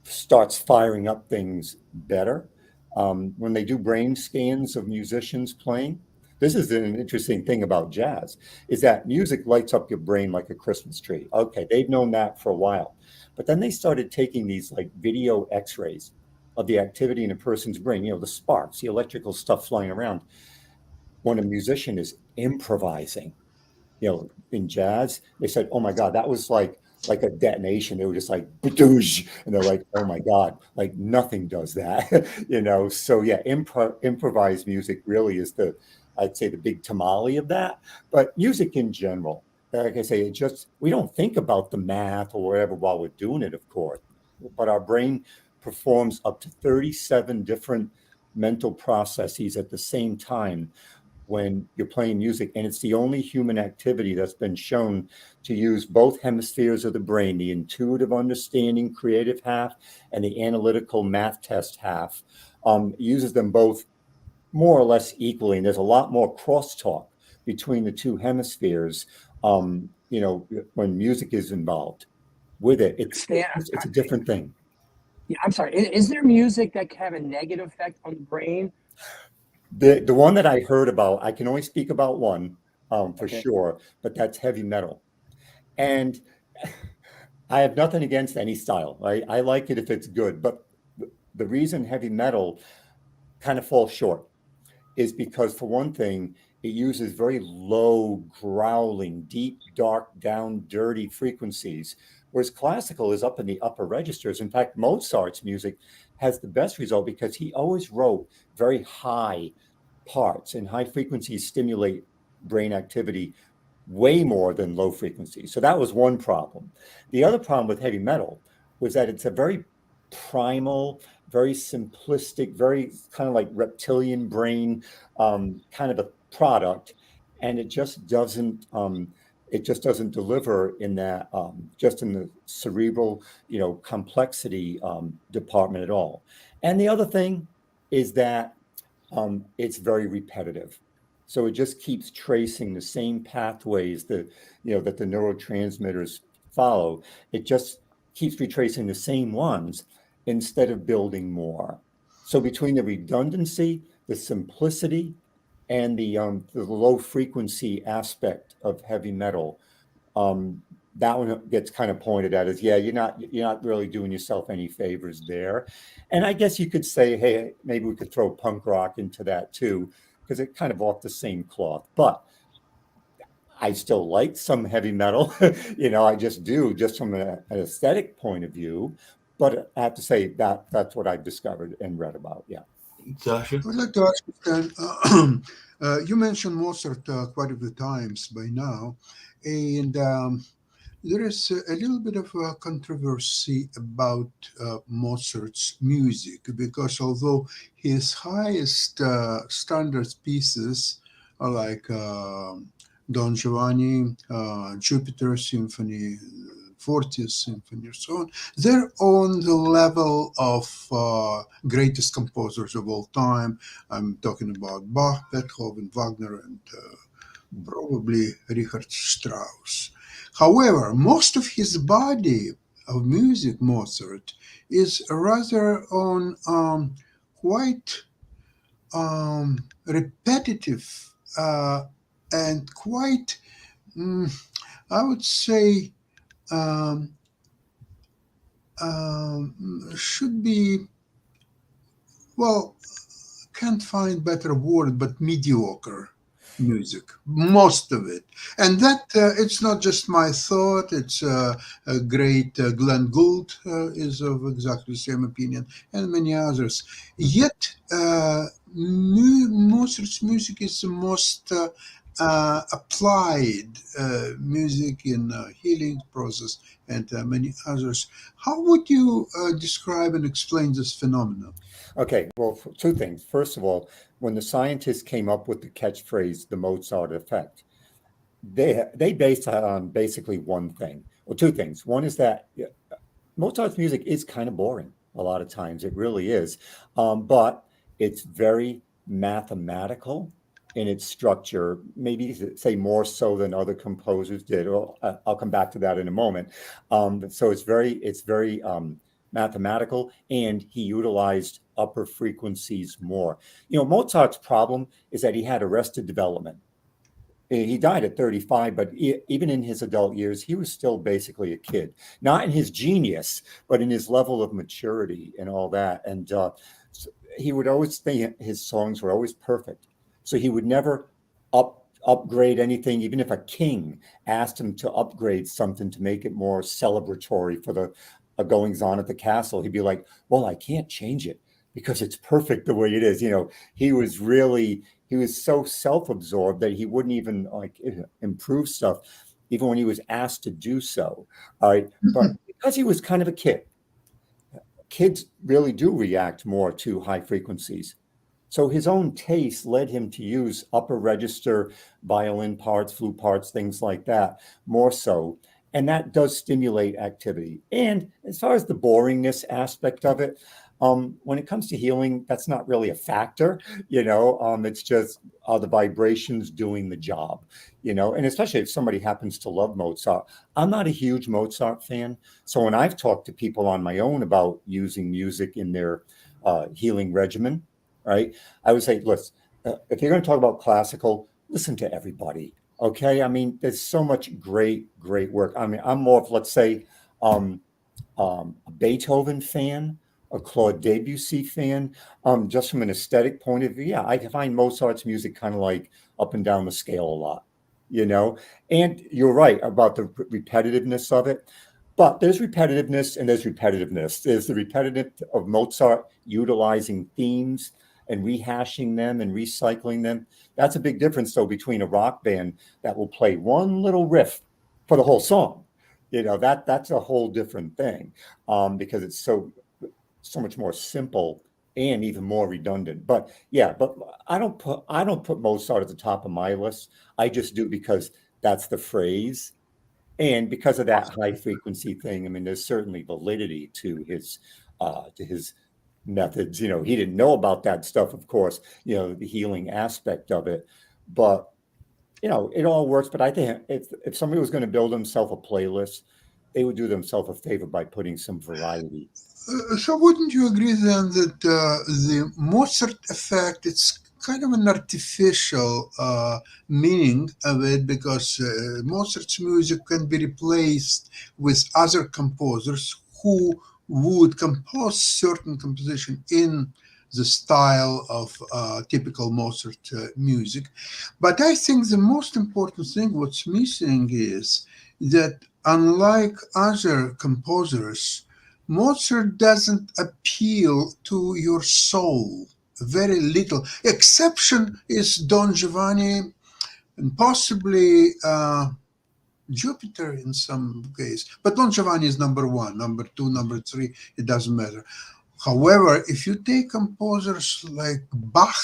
starts firing up things better. When they do brain scans of musicians playing, this is an interesting thing about jazz, is that music lights up your brain like a Christmas tree. Okay, they've known that for a while. But then they started taking these like video x-rays of the activity in a person's brain, the sparks, the electrical stuff flying around. when a musician is improvising, in jazz, they said, "Oh my God, that was like a detonation." They were just like, "Badoosh," and they're like, "Oh my God, like nothing does that," So yeah, improvised music really is I'd say the big tamale of that. But music in general, like I say, we don't think about the math or whatever while we're doing it, of course, but our brain performs up to 37 different mental processes at the same time when you're playing music. And it's the only human activity that's been shown to use both hemispheres of the brain, the intuitive understanding, creative half, and the analytical math test half. Uses them both more or less equally. And there's a lot more crosstalk between the two hemispheres, when music is involved with it. Stan, It's a different thing. yeah, I'm sorry. Is there music that can have a negative effect on the brain? The one that I heard about, I can only speak about one for Okay. sure, but that's heavy metal. And I have nothing against any style. I like it if it's good, but the reason heavy metal kind of falls short is because, for one thing, it uses very low, growling, deep, dark, down, dirty frequencies, whereas classical is up in the upper registers. In fact, Mozart's music has the best result because he always wrote very high parts, and high frequencies stimulate brain activity way more than low frequencies. So that was one problem. The other problem with heavy metal was that it's a very primal, very simplistic, very kind of like reptilian brain kind of a product, and it just doesn't deliver in that just in the cerebral complexity department at all. And the other thing is that it's very repetitive. So it just keeps tracing the same pathways that the neurotransmitters follow. It just keeps retracing the same ones instead of building more. So between the redundancy, the simplicity, and the low frequency aspect of heavy metal, that one gets kind of pointed at as, yeah, you're not really doing yourself any favors there. And I guess you could say, hey, maybe we could throw punk rock into that too, because it's kind of off the same cloth. But I still like some heavy metal, I just do, just from an aesthetic point of view. But I have to say that's what I've discovered and read about. Yeah. Sasha? I would like to ask you, Stan, you mentioned Mozart quite a few times by now, and there is a little bit of a controversy about Mozart's music because although his highest standard pieces are like Don Giovanni, Jupiter Symphony, 40th Symphony, or so on, they're on the level of greatest composers of all time. I'm talking about Bach, Beethoven, Wagner, and probably Richard Strauss. However, most of his body of music, Mozart, is rather on quite repetitive and quite, I would say, should be, well, can't find better word, but mediocre music, most of it. And that it's not just my thought. It's a great Glenn Gould is of exactly the same opinion, and many others. Yet Mozart's music is the most applied music in healing process, and many others. How would you describe and explain this phenomenon? Okay, well, two things. First of all, when the scientists came up with the catchphrase, the Mozart effect, they based it on basically one thing. Well, two things. One is that Mozart's music is kind of boring a lot of times. It really is. But it's very mathematical in its structure, maybe say more so than other composers did. Well, I'll come back to that in a moment. So it's very mathematical, and he utilized upper frequencies more. Mozart's problem is that he had arrested development. He died at 35, but even in his adult years, he was still basically a kid, not in his genius, but in his level of maturity and all that. And he would always think his songs were always perfect. So he would never upgrade anything, even if a king asked him to upgrade something to make it more celebratory for the goings on at the castle, he'd be like, well, I can't change it because it's perfect the way it is. He was so self-absorbed that he wouldn't even like improve stuff, even when he was asked to do so. All right. But because he was kind of a kid, kids really do react more to high frequencies. So his own taste led him to use upper register violin parts, flute parts, things like that, more so. And that does stimulate activity. And as far as the boringness aspect of it, when it comes to healing, that's not really a factor. It's just are the vibrations doing the job, and especially if somebody happens to love Mozart. I'm not a huge Mozart fan. So when I've talked to people on my own about using music in their healing regimen, right, I would say, listen, if you're going to talk about classical, listen to everybody. Okay. I mean, there's so much great work. I mean, I'm more of, let's say, a Beethoven fan, a Claude Debussy fan, just from an aesthetic point of view. Yeah, I find Mozart's music kind of like up and down the scale a lot, And you're right about the repetitiveness of it. But there's repetitiveness and there's repetitiveness. There's the repetitive of Mozart utilizing themes and rehashing them and recycling them. That's a big difference, though, between a rock band that will play one little riff for the whole song. That's a whole different thing, because it's so much more simple and even more redundant. But I don't put Mozart at the top of my list. I just do because that's the phrase. And because of that high frequency thing, I mean, there's certainly validity to his methods. He didn't know about that stuff, of course, the healing aspect of it. But, it all works. But I think if somebody was going to build himself a playlist, they would do themselves a favor by putting some variety. So wouldn't you agree then that the Mozart effect, it's kind of an artificial meaning of it, because Mozart's music can be replaced with other composers who would compose certain composition in the style of typical Mozart music. But I think the most important thing what's missing is that unlike other composers, Mozart doesn't appeal to your soul. Very little. Exception is Don Giovanni and possibly Jupiter in some case. But Don Giovanni is number one, number two, number three, it doesn't matter. However, if you take composers like Bach,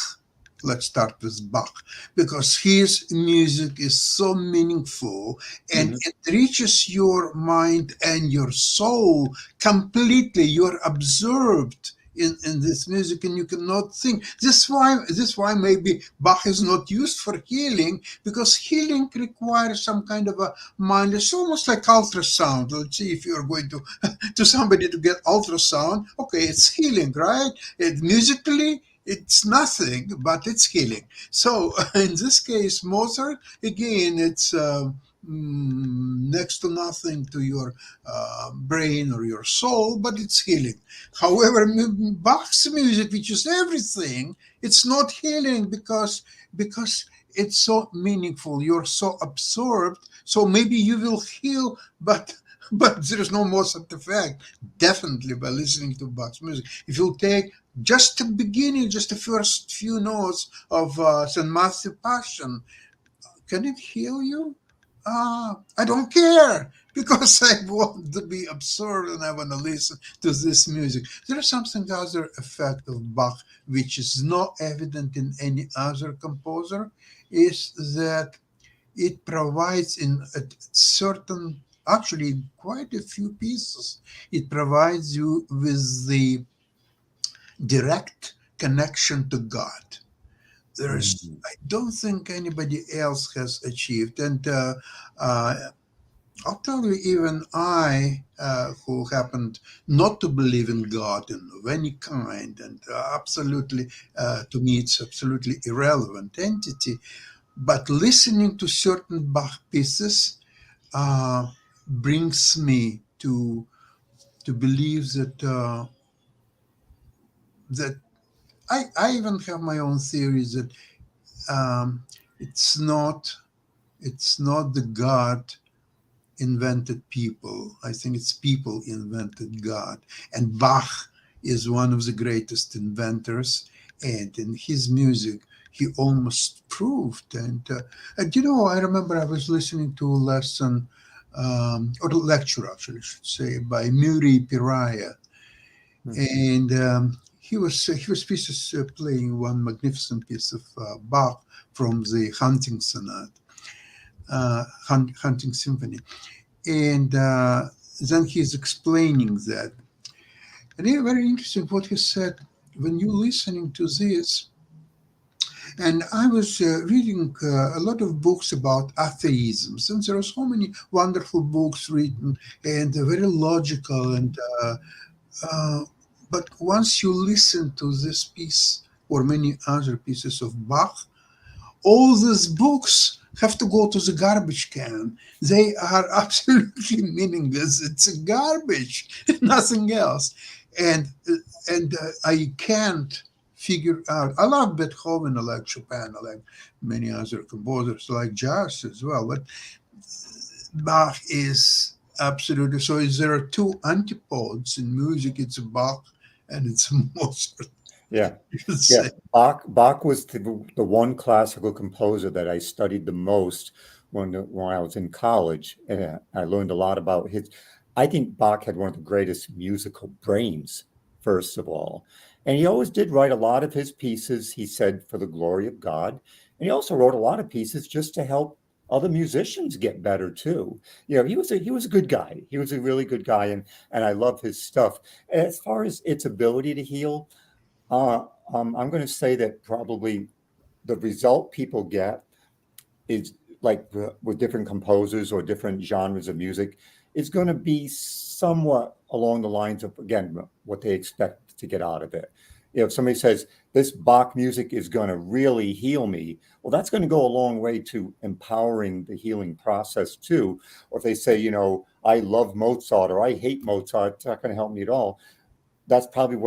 let's start with Bach, because his music is so meaningful and it reaches your mind and your soul completely. You're absorbed in this music and you cannot think. This is why maybe Bach is not used for healing, because healing requires some kind of a mind. It's almost like ultrasound. Let's see, if you're going to somebody to get ultrasound, okay, it's healing, right? Musically, it's nothing, but it's healing. So in this case, Mozart, again, it's next to nothing to your brain or your soul, but it's healing. However, Bach's music, which is everything, it's not healing because it's so meaningful. You're so absorbed. So maybe you will heal, but there is no Mozart effect, definitely, by listening to Bach's music. If you take just the beginning, just the first few notes of St. Matthew Passion, can it heal you? I don't care, because I want to be absorbed and I want to listen to this music. There is something other effect of Bach which is not evident in any other composer, is that it provides in a certain, actually quite a few pieces, it provides you with the direct connection to God. I don't think anybody else has achieved. And I'll tell you, even I, who happened not to believe in God of any kind, and absolutely, to me, it's absolutely irrelevant entity, but listening to certain Bach pieces brings me to believe that that I even have my own theories that It's not. It's not the God invented people. I think it's people invented God. And Bach is one of the greatest inventors. And in his music, he almost proved. And I remember I was listening to a lesson, or a lecture, actually, I should say, by Muri Piraia. And he was pieces playing one magnificent piece of Bach from the Hunting Sonata, Hunting Symphony. And then he's explaining that. And it's very interesting what he said when you're listening to this. And I was reading a lot of books about atheism, since there are so many wonderful books written and very logical. Uh, but once you listen to this piece or many other pieces of Bach, all these books have to go to the garbage can. They are absolutely meaningless. It's a garbage, nothing else. And I can't figure out. I love Beethoven, I like Chopin, I like many other composers, I like jazz as well. But Bach is absolutely so. There are two antipodes in music. It's Bach and it's Mozart. Yeah. You could Yeah, say. Bach was the one classical composer that I studied the most when I was in college, and I learned a lot about his. I think Bach had one of the greatest musical brains, first of all, and he always did write a lot of his pieces. He said for the glory of God, and he also wrote a lot of pieces just to help other musicians get better too. He was a good guy. He was a really good guy, and I love his stuff. As far as its ability to heal. I'm going to say that probably the result people get is like with different composers or different genres of music is going to be somewhat along the lines of, again, what they expect to get out of it. If somebody says this Bach music is going to really heal me, well, that's going to go a long way to empowering the healing process too. Or if they say, I love Mozart or I hate Mozart, it's not going to help me at all. That's probably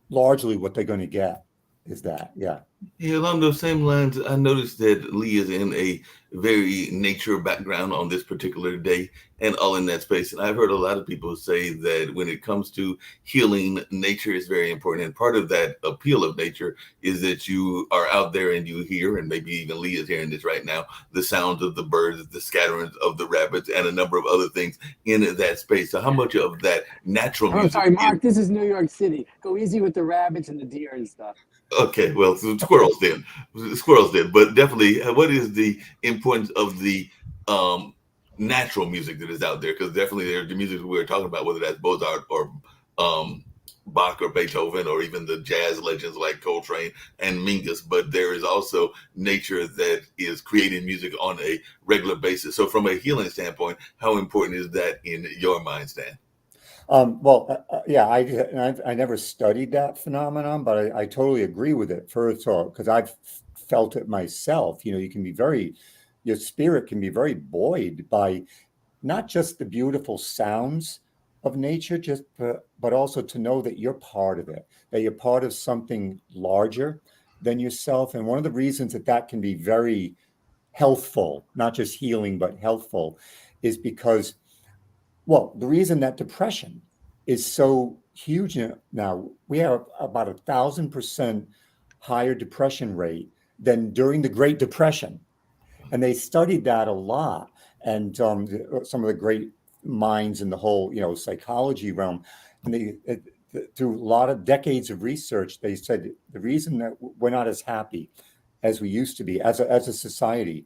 largely what they're going to get is that. Yeah. Yeah, along those same lines, I noticed that Lee is in a very nature background on this particular day and all in that space. And I've heard a lot of people say that when it comes to healing, nature is very important. And part of that appeal of nature is that you are out there and you hear, and maybe even Lee is hearing this right now, the sounds of the birds, the scatterings of the rabbits, and a number of other things in that space. So how much of that natural I'm music sorry, Mark. This is New York City. Go easy with the rabbits and the deer and stuff. Okay, well, so squirrels then, but definitely, what is the importance of the um, natural music that is out there? Because definitely, there's the music we were talking about, whether that's Mozart or um, Bach or Beethoven, or even the jazz legends like Coltrane and Mingus. But there is also nature that is creating music on a regular basis. So, from a healing standpoint, how important is that in your mind, Stan? Yeah, I never studied that phenomenon, but I totally agree with it. First of all, because I've felt it myself. You can be your spirit can be very buoyed by not just the beautiful sounds of nature, but also to know that you're part of it, that you're part of something larger than yourself. And one of the reasons that can be very healthful, not just healing, but healthful, is because well, the reason that depression is so huge now, we have about 1,000% higher depression rate than during the Great Depression. And they studied that a lot. And some of the great minds in the whole, psychology realm, and through a lot of decades of research, they said the reason that we're not as happy as we used to be as a society,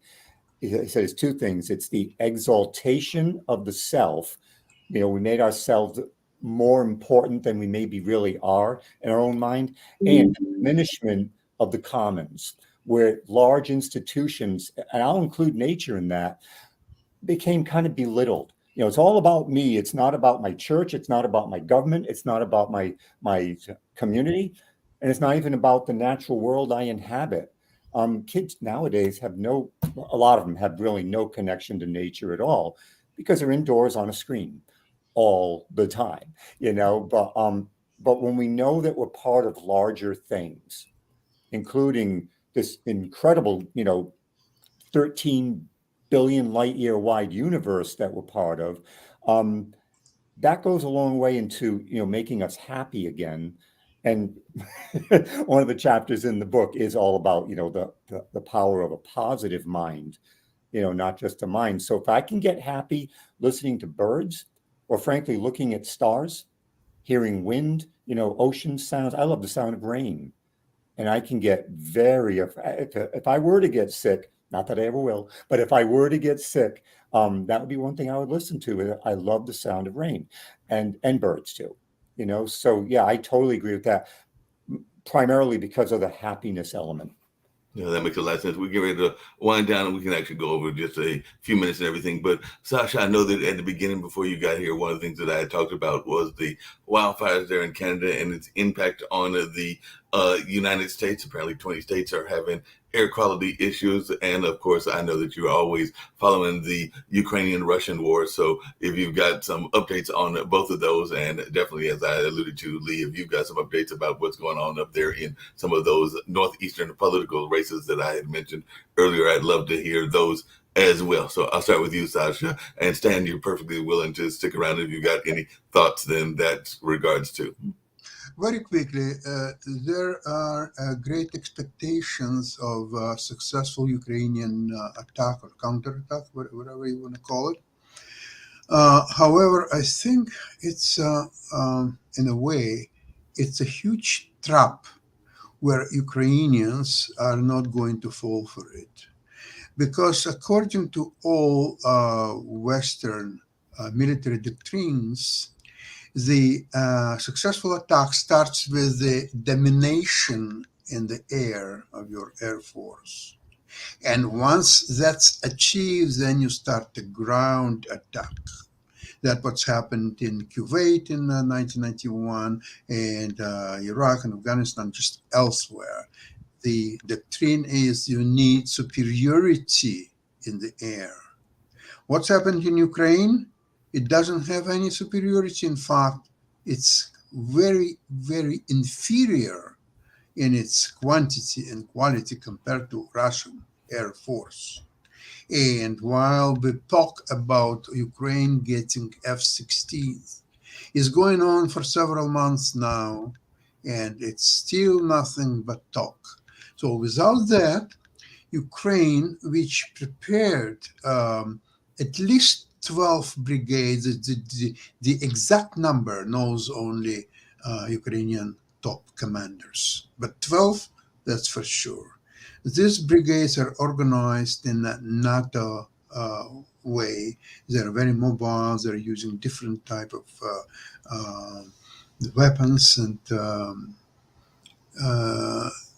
he says two things. It's the exaltation of the self. We made ourselves more important than we maybe really are in our own mind, and the diminishment of the commons, where large institutions, and I'll include nature in that, became kind of belittled. It's all about me. It's not about my church. It's not about my government. It's not about my community, and it's not even about the natural world I inhabit. Kids nowadays a lot of them have really no connection to nature at all because they're indoors on a screen all the time, but when we know that we're part of larger things, including this incredible, 13 billion light year wide universe that we're part of, that goes a long way into, making us happy again. And one of the chapters in the book is all about, the power of a positive mind, not just a mind. So if I can get happy listening to birds, or frankly, looking at stars, hearing wind, ocean sounds. I love the sound of rain. And I can get if I were to get sick, not that I ever will, but if I were to get sick, that would be one thing I would listen to. I love the sound of rain and birds too, So yeah, I totally agree with that, primarily because of the happiness element. Yeah, that makes a lot of sense. We get ready to wind down and we can actually go over just a few minutes and everything. But Sasha, I know that at the beginning, before you got here, one of the things that I had talked about was the wildfires there in Canada and its impact on the United States. Apparently 20 states are having air quality issues. And of course, I know that you're always following the Ukrainian-Russian war. So if you've got some updates on both of those, and definitely, as I alluded to, Lee, if you've got some updates about what's going on up there in some of those northeastern political races that I had mentioned earlier, I'd love to hear those as well. So I'll start with you, Sasha, and Stan, you're perfectly willing to stick around if you got any thoughts then that regards to. Very quickly, there are great expectations of a successful Ukrainian attack or counterattack, whatever you want to call it. However, I think it's, in a way, it's a huge trap where Ukrainians are not going to fall for it. Because according to all Western military doctrines, the successful attack starts with the domination in the air of your Air Force. And once that's achieved, then you start the ground attack. That's what's happened in Kuwait in 1991 and Iraq and Afghanistan, just elsewhere. The doctrine is you need superiority in the air. What's happened in Ukraine? It doesn't have any superiority. In fact, it's very, very inferior in its quantity and quality compared to Russian Air Force. And while we talk about Ukraine getting F-16s, it's going on for several months now, and it's still nothing but talk. So without that, Ukraine, which prepared at least 12 brigades, the exact number knows only Ukrainian top commanders, but 12, that's for sure. These brigades are organized in a NATO way. They're very mobile. They're using different type of weapons, and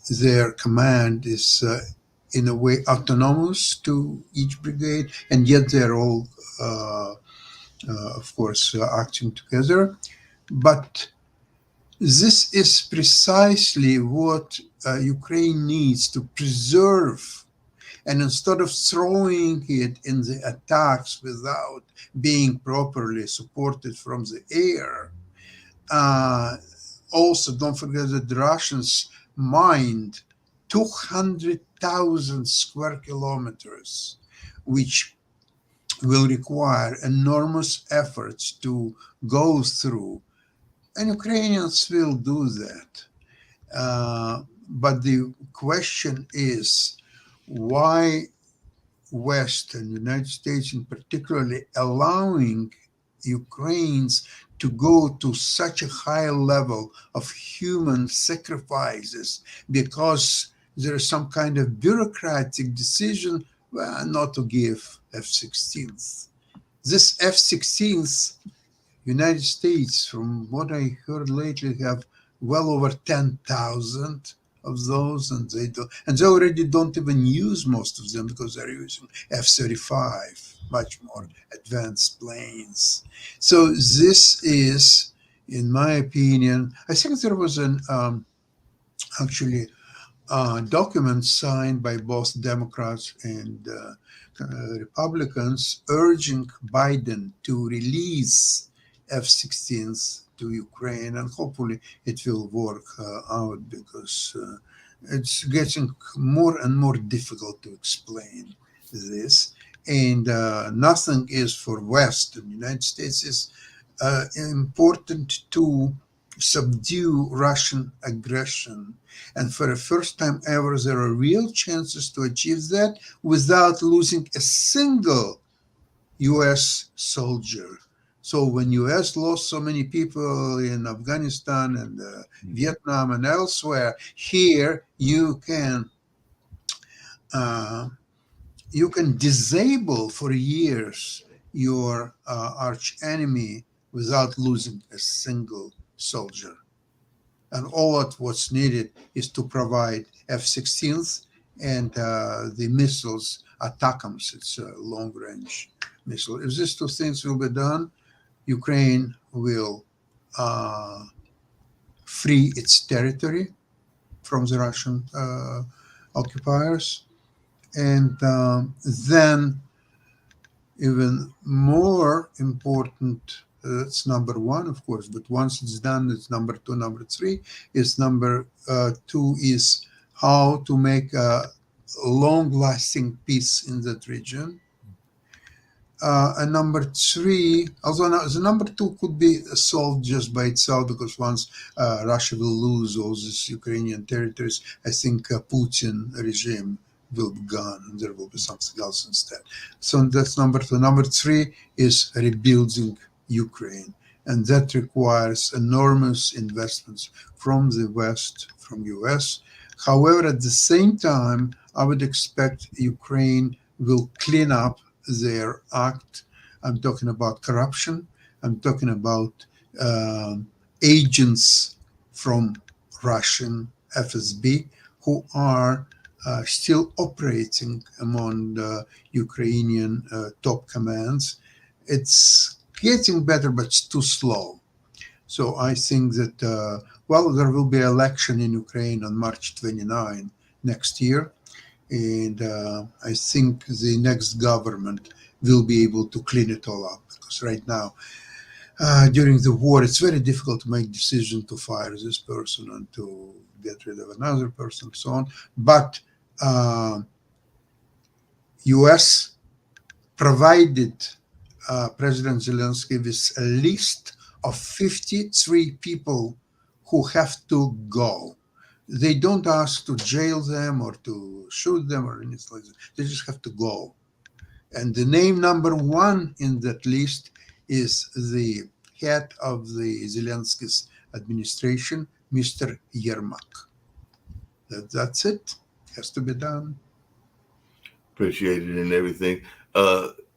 their command is in a way autonomous to each brigade, and yet they're all, of course, acting together. But this is precisely what Ukraine needs to preserve. And instead of throwing it in the attacks without being properly supported from the air, also don't forget that the Russians mined 200,000 square kilometers, which will require enormous efforts to go through. And Ukrainians will do that. But the question is, why West and the United States in particularly allowing Ukrainians to go to such a high level of human sacrifices because there is some kind of bureaucratic decision not to give F-16s. This F-16s, United States, from what I heard lately, have well over 10,000 of those, and they already don't even use most of them because they're using F-35, much more advanced planes. So this is, in my opinion, I think there was an actually document signed by both Democrats and Republicans urging Biden to release F-16s to Ukraine, and hopefully it will work out because it's getting more and more difficult to explain this. And nothing is for West. The United States is important to subdue Russian aggression. And for the first time ever, there are real chances to achieve that without losing a single U.S. soldier. So when U.S. lost so many people in Afghanistan and Vietnam and elsewhere, here uh, you can disable for years your arch enemy without losing a single soldier. And all that what's needed is to provide F-16s and the missiles, ATACMS, it's a long-range missile. If these two things will be done, Ukraine will free its territory from the Russian occupiers. And then, even more important, that's number one, of course, but once it's done, it's number two. Number three is number two is how to make a long-lasting peace in that region. And number three, although the number two could be solved just by itself, because once Russia will lose all these Ukrainian territories, I think Putin regime will be gone and there will be something else instead. So that's number two. Number three is rebuilding Ukraine. And that requires enormous investments from the West, from US. However, at the same time, I would expect Ukraine will clean up their act. I'm talking about corruption. I'm talking about agents from Russian FSB who are still operating among the Ukrainian top commands. It's getting better, but it's too slow. So I think that, there will be an election in Ukraine on March 29 next year. And I think the next government will be able to clean it all up. Because right now, during the war, it's very difficult to make decision to fire this person and to get rid of another person and so on. But US provided President Zelensky with a list of 53 people who have to go. They don't ask to jail them or to shoot them or anything like that. They just have to go. And the name number one in that list is the head of the Zelensky's administration, Mr. Yermak. That's it. Has to be done. Appreciate it and everything.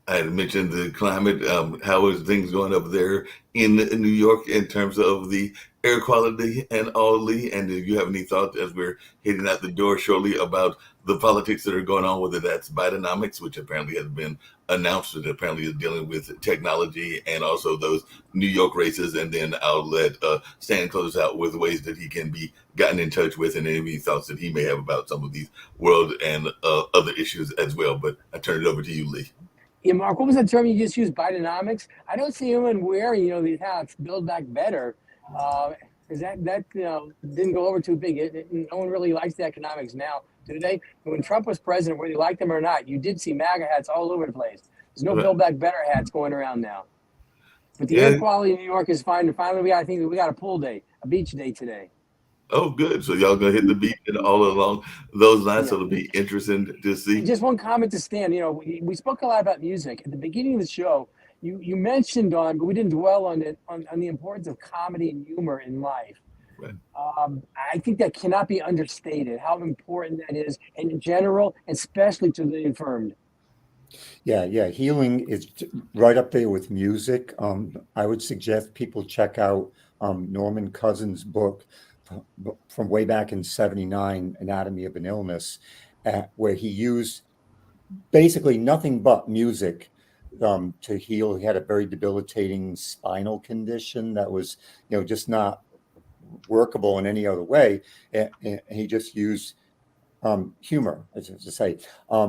I had mentioned the climate. How is things going up there in New York in terms of the air quality and all? And do you have any thoughts as we're heading out the door shortly about the politics that are going on, whether that's Bidenomics, which apparently has been announced, that apparently is dealing with technology, and also those New York races. And then I'll let Stan close out with ways that he can be gotten in touch with and any thoughts that he may have about some of these world and other issues as well. But I turn it over to you, Lee. Yeah, Mark, what was that term you just used, Bidenomics? I don't see anyone wearing, these hats, Build Back Better, because that didn't go over too big. No one really likes the economics now, do they? When Trump was president, whether you liked him or not, you did see MAGA hats all over the place. There's no Build Back Better hats going around now. But the air quality in New York is fine. And finally, I think we got a pool day, a beach day today. Oh, good. So y'all gonna hit the beat and all along those lines. So it'll be interesting to see. Just one comment to Stan. We spoke a lot about music at the beginning of the show. You mentioned but we didn't dwell on it on the importance of comedy and humor in life. Right. I think that cannot be understated. How important that is, in general, especially to the infirmed. Yeah. Healing is right up there with music. I would suggest people check out Norman Cousins' book from way back in '79, Anatomy of an Illness, where he used basically nothing but music to heal. He had a very debilitating spinal condition that was, just not workable in any other way. And he just used humor, as to say.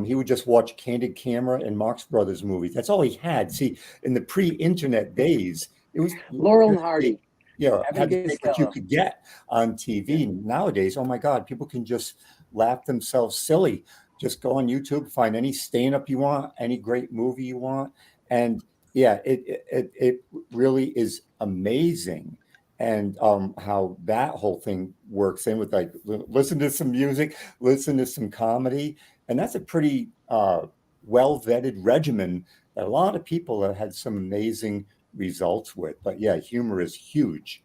He would just watch Candid Camera and Marx Brothers movies. That's all he had. See, in the pre-internet days, it was Laurel and Hardy. had to Abigail take what you Stella. could get on TV. Nowadays, oh my God, people can just laugh themselves silly. Just go on YouTube, find any stand-up you want, any great movie you want, and yeah, it really is amazing. And how that whole thing works in with like listen to some music, listen to some comedy, and that's a pretty well vetted regimen that a lot of people have had some amazing results with. But yeah, humor is huge.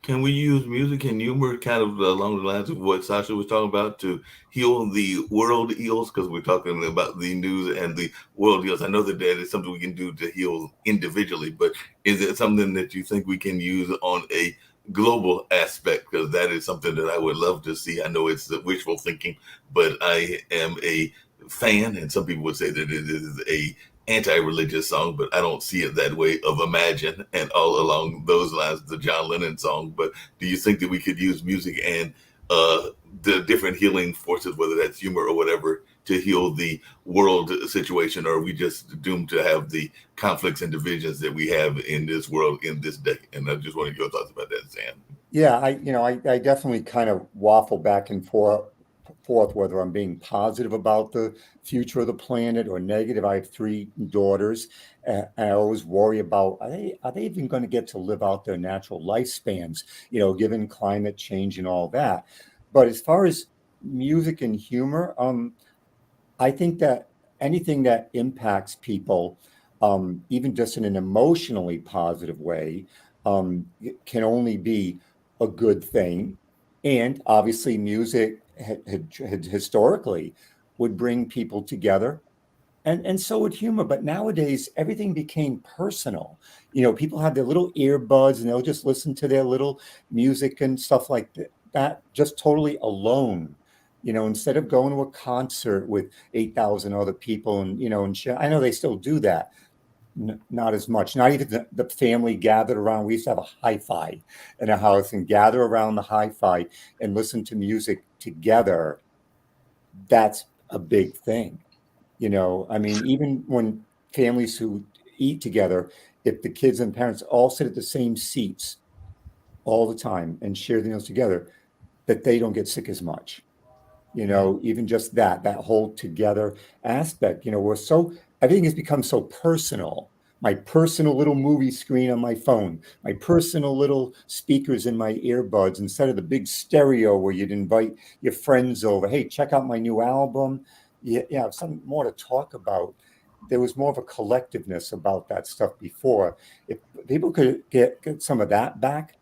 Can we use music and humor kind of along the lines of what Sasha was talking about to heal the world ills? Because we're talking about the news and the world ills. I know that that is something we can do to heal individually, but is it something that you think we can use on a global aspect? Because that is something that I would love to see. I know it's wishful thinking, but I am a fan, and some people would say that it is a anti-religious song, but I don't see it that way, of Imagine and all along those lines, the John Lennon song. But do you think that we could use music and the different healing forces, whether that's humor or whatever, to heal the world situation, or are we just doomed to have the conflicts and divisions that we have in this world in this day? And I just wanted your thoughts about that, Sam. Yeah, I definitely kind of waffle back and forth whether I'm being positive about the future of the planet or negative. I have three daughters, and I always worry about are they even going to get to live out their natural lifespans, given climate change and all that. But as far as music and humor, I think that anything that impacts people, even just in an emotionally positive way, can only be a good thing. And obviously, music had historically would bring people together, and so would humor. But nowadays, everything became personal. People have their little earbuds and they'll just listen to their little music and stuff like that, just totally alone. Instead of going to a concert with 8,000 other people and share. I know they still do that. Not as much. Not even the family gathered around. We used to have a hi-fi in a house and gather around the hi-fi and listen to music together. That's a big thing. I mean, even when families who eat together, if the kids and parents all sit at the same seats all the time and share the meals together, that they don't get sick as much. Even just that whole together aspect, everything has become so personal. My personal little movie screen on my phone, my personal little speakers in my earbuds, instead of the big stereo where you'd invite your friends over. Hey, check out my new album. Yeah, something more to talk about. There was more of a collectiveness about that stuff before. If people could get some of that back,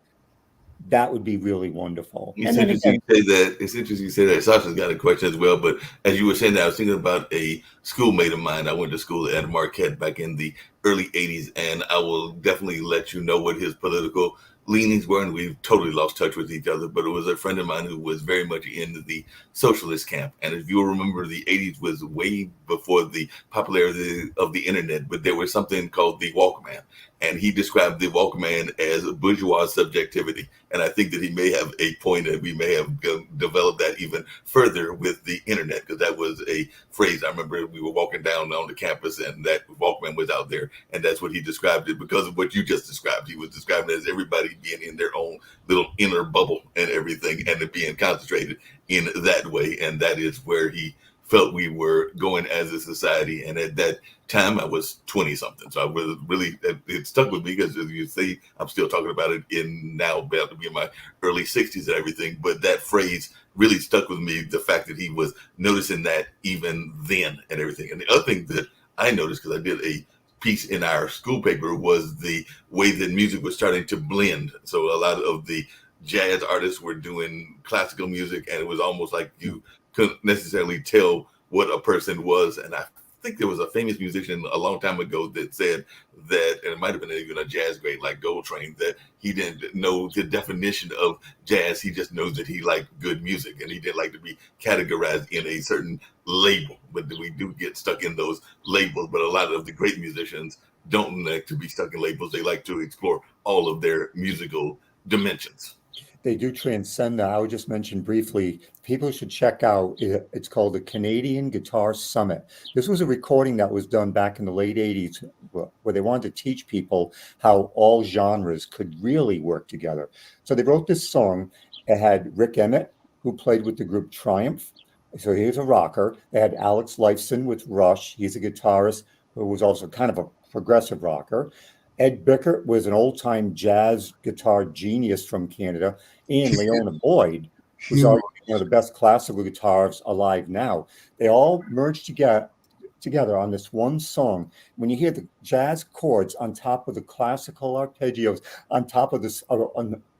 that would be really wonderful. It's And then interesting again, you say that. It's interesting you say that. Sasha's got a question as well. But as you were saying that, I was thinking about a schoolmate of mine. I went to school at Marquette back in the early 80s, and I will definitely let you know what his political leanings were. And we've totally lost touch with each other. But it was a friend of mine who was very much in the socialist camp. And if you'll remember, the 80s was way before the popularity of the internet, but there was something called the Walkman. And he described the Walkman as bourgeois subjectivity. And I think that he may have a point, and we may have developed that even further with the internet, because that was a phrase. I remember we were walking down on the campus and that Walkman was out there. And that's what he described it, because of what you just described. He was describing it as everybody being in their own little inner bubble and everything, and it being concentrated in that way. And that is where he felt we were going as a society. And at that time, I was 20 something. So I was really, it stuck with me, because as you say, I'm still talking about it in now, about to be in my early 60s and everything. But that phrase really stuck with me, the fact that he was noticing that even then and everything. And the other thing that I noticed, because I did a piece in our school paper, was the way that music was starting to blend. So a lot of the jazz artists were doing classical music, and it was almost like you couldn't necessarily tell what a person was. And I think there was a famous musician a long time ago that said that, and it might have been even a jazz great like Coltrane, that he didn't know the definition of jazz. He just knows that he liked good music, and he didn't like to be categorized in a certain label. But we do get stuck in those labels. But a lot of the great musicians don't like to be stuck in labels. They like to explore all of their musical dimensions. they do transcend that. I would just mention briefly, people should check out, it's called the Canadian Guitar Summit. This was a recording that was done back in the late 80s where they wanted to teach people how all genres could really work together. So they wrote this song. It had Rick Emmett, who played with the group Triumph. So he was a rocker. They had Alex Lifeson with Rush. He's a guitarist who was also kind of a progressive rocker. Ed Bickert was an old-time jazz guitar genius from Canada, and Leona Boyd was Huge. one of the best classical guitarists alive now. They all merged together on this one song. When you hear the jazz chords on top of the classical arpeggios, on top of this,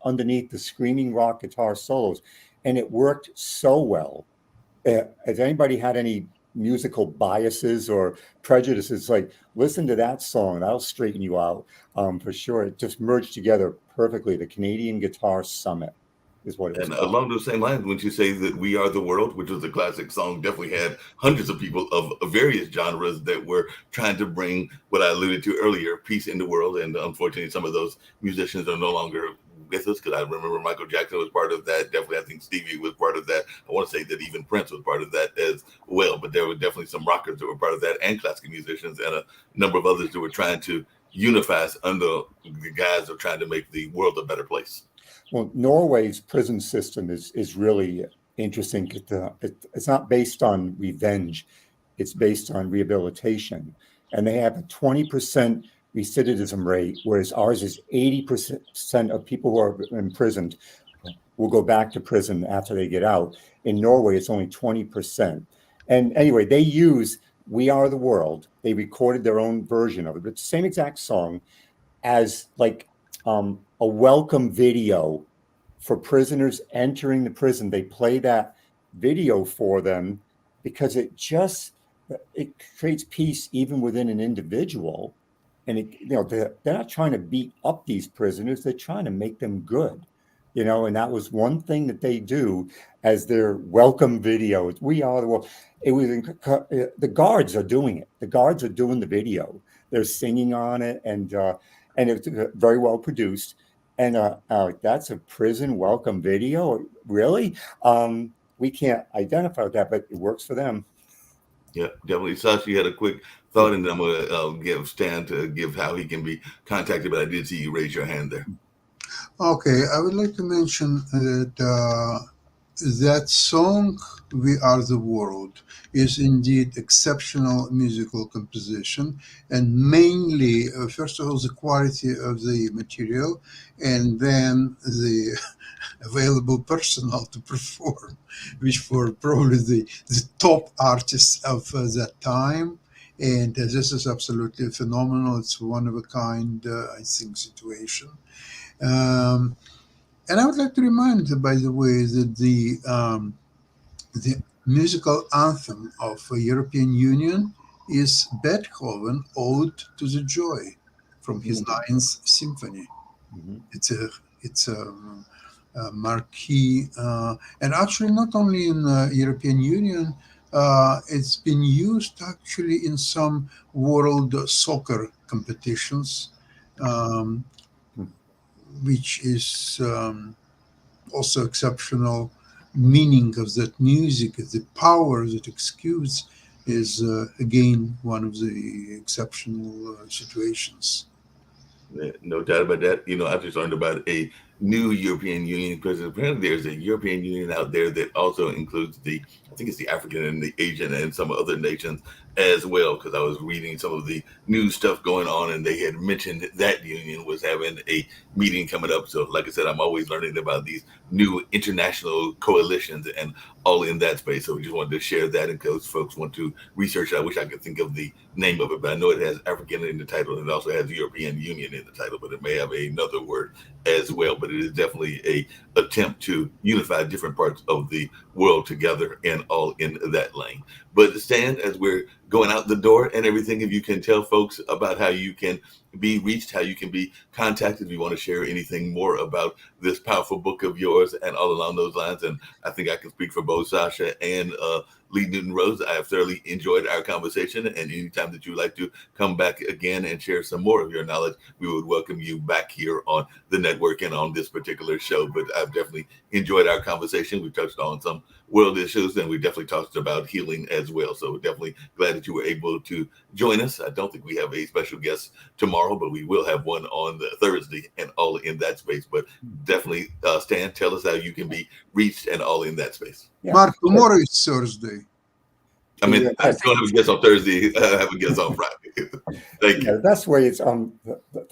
underneath the screaming rock guitar solos, and it worked so well. Has anybody had any musical biases or prejudices? Like, listen to that song, that'll straighten you out for sure. It just merged together perfectly. The Canadian Guitar Summit is what it was And called. along those same lines, wouldn't you say that "We Are the World," which was a classic song, definitely had hundreds of people of various genres that were trying to bring what I alluded to earlier, peace in the world. And unfortunately, some of those musicians are no longer with us, because I remember Michael Jackson was part of that. Definitely, I think Stevie was part of that. I want to say that even Prince was part of that as well. But there were definitely some rockers that were part of that, and classical musicians, and a number of others that were trying to unify us under the guise of trying to make the world a better place. Well, Norway's prison system is really interesting. It's not based on revenge. It's based on rehabilitation. And they have a 20% recidivism rate, whereas ours is 80% of people who are imprisoned will go back to prison after they get out. In Norway, it's only 20%. And anyway, they use "We Are the World." They recorded their own version of it, but the same exact song as like a welcome video for prisoners entering the prison. They play that video for them because it creates peace even within an individual. And they're not trying to beat up these prisoners. They're trying to make them good, and that was one thing that they do as their welcome video. "We Are the World." It was the guards are doing it. The guards are doing the video. They're singing on it, and it's very well produced. And that's a prison welcome video, really? We can't identify with that, but it works for them. Yeah, definitely. Sasha, you had a quick thought, and then I'm going to give Stan to give how he can be contacted, but I did see you raise your hand there. Okay, I would like to mention that that song, "We Are the World," is indeed exceptional musical composition, and mainly, first of all, the quality of the material, and then the available personnel to perform, which were probably the top artists of that time. And this is absolutely phenomenal. It's one of a kind, I think, situation. Um, and I would like to remind, by the way, that the musical anthem of the European Union is Beethoven Ode to the Joy from his Ninth Symphony. Mhm. It's a marquee, and actually not only in the European Union. It's been used actually in some world soccer competitions, um, which is also exceptional. Meaning of that music, the power that exudes, is again one of the exceptional situations. No doubt about that. I just learned about a new European Union because apparently there's a European Union out there that also includes I think it's the African and the Asian and some other nations as well. Because I was reading some of the new stuff going on, and they had mentioned that union was having a meeting coming up. So, like I said, I'm always learning about these new international coalitions and all in that space. So we just wanted to share that in case folks want to research it. I wish I could think of the name of it, but I know it has African in the title, and it also has European Union in the title, but it may have another word as well. But it is definitely a attempt to unify different parts of the world together and all in that lane. But Stan, as we're going out the door and everything, if you can tell folks about how you can be reached, how you can be contacted, if you want to share anything more about this powerful book of yours and all along those lines. And I think I can speak for both Sasha and Lee Newton Rose. I have thoroughly enjoyed our conversation, and anytime that you would like to come back again and share some more of your knowledge, we would welcome you back here on the network and on this particular show. But I've definitely enjoyed our conversation. We touched on some world issues, and we definitely talked about healing as well. So definitely glad that you were able to join us. I don't think we have a special guest tomorrow, but we will have one on the Thursday and all in that space. But definitely, Stan, tell us how you can be reached and all in that space. Yeah. Mark, tomorrow is Thursday. I mean, I don't have a guest on Thursday. I have a guest on Friday. Thank Yeah, you. the best way is find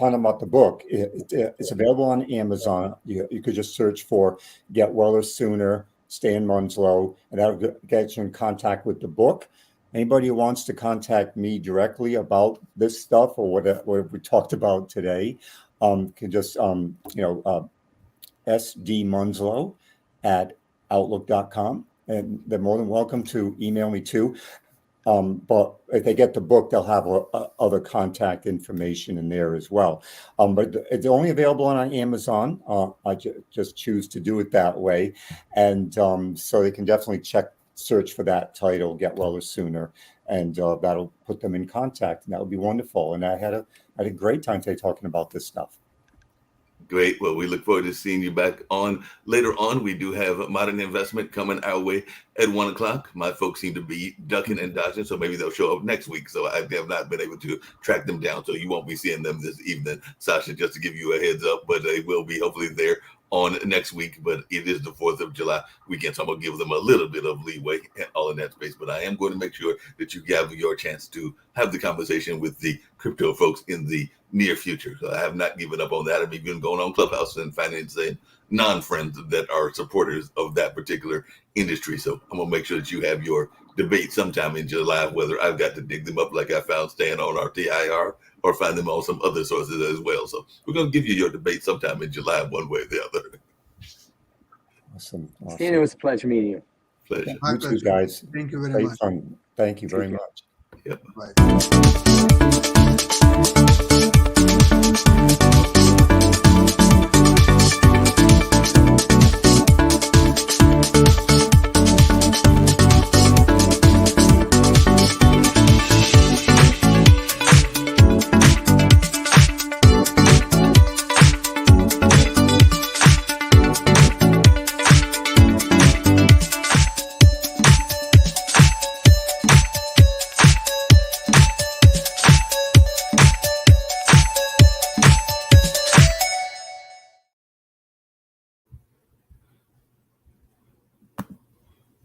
about the book. It's available on Amazon. You could just search for "Get Weller Sooner," Stan Munslow, and that'll get you in contact with the book. Anybody who wants to contact me directly about this stuff or what we talked about today, can just sdmunslow@outlook.com, and they're more than welcome to email me too. But if they get the book, they'll have other contact information in there as well. But it's only available on Amazon. I just choose to do it that way. And so they can definitely search for that title, Get Weller Sooner, and that'll put them in contact. And that would be wonderful. And I had a great time today talking about this stuff. Great. Well, we look forward to seeing you back on later on. We do have Modern Investment coming our way at 1 o'clock. My folks seem to be ducking and dodging, so maybe they'll show up next week. So I have not been able to track them down. So you won't be seeing them this evening, Sasha, just to give you a heads up. But they will be hopefully there on next week. But it is the 4th of July weekend, so I'm going to give them a little bit of leeway and all in that space. But I am going to make sure that you have your chance to have the conversation with the crypto folks in the near future. So I have not given up on that. I'm even going on Clubhouse and finding the same non-friends that are supporters of that particular industry. So I'm gonna make sure that you have your debate sometime in July, whether I've got to dig them up like I found Stan on our TIR or find them on some other sources as well. So we're gonna give you your debate sometime in July, one way or the other. Awesome. Stan, it was a pleasure meeting you. Pleasure. My You too, pleasure. guys. Thank you very Great much. fun. Thank you very much. Yep. Bye.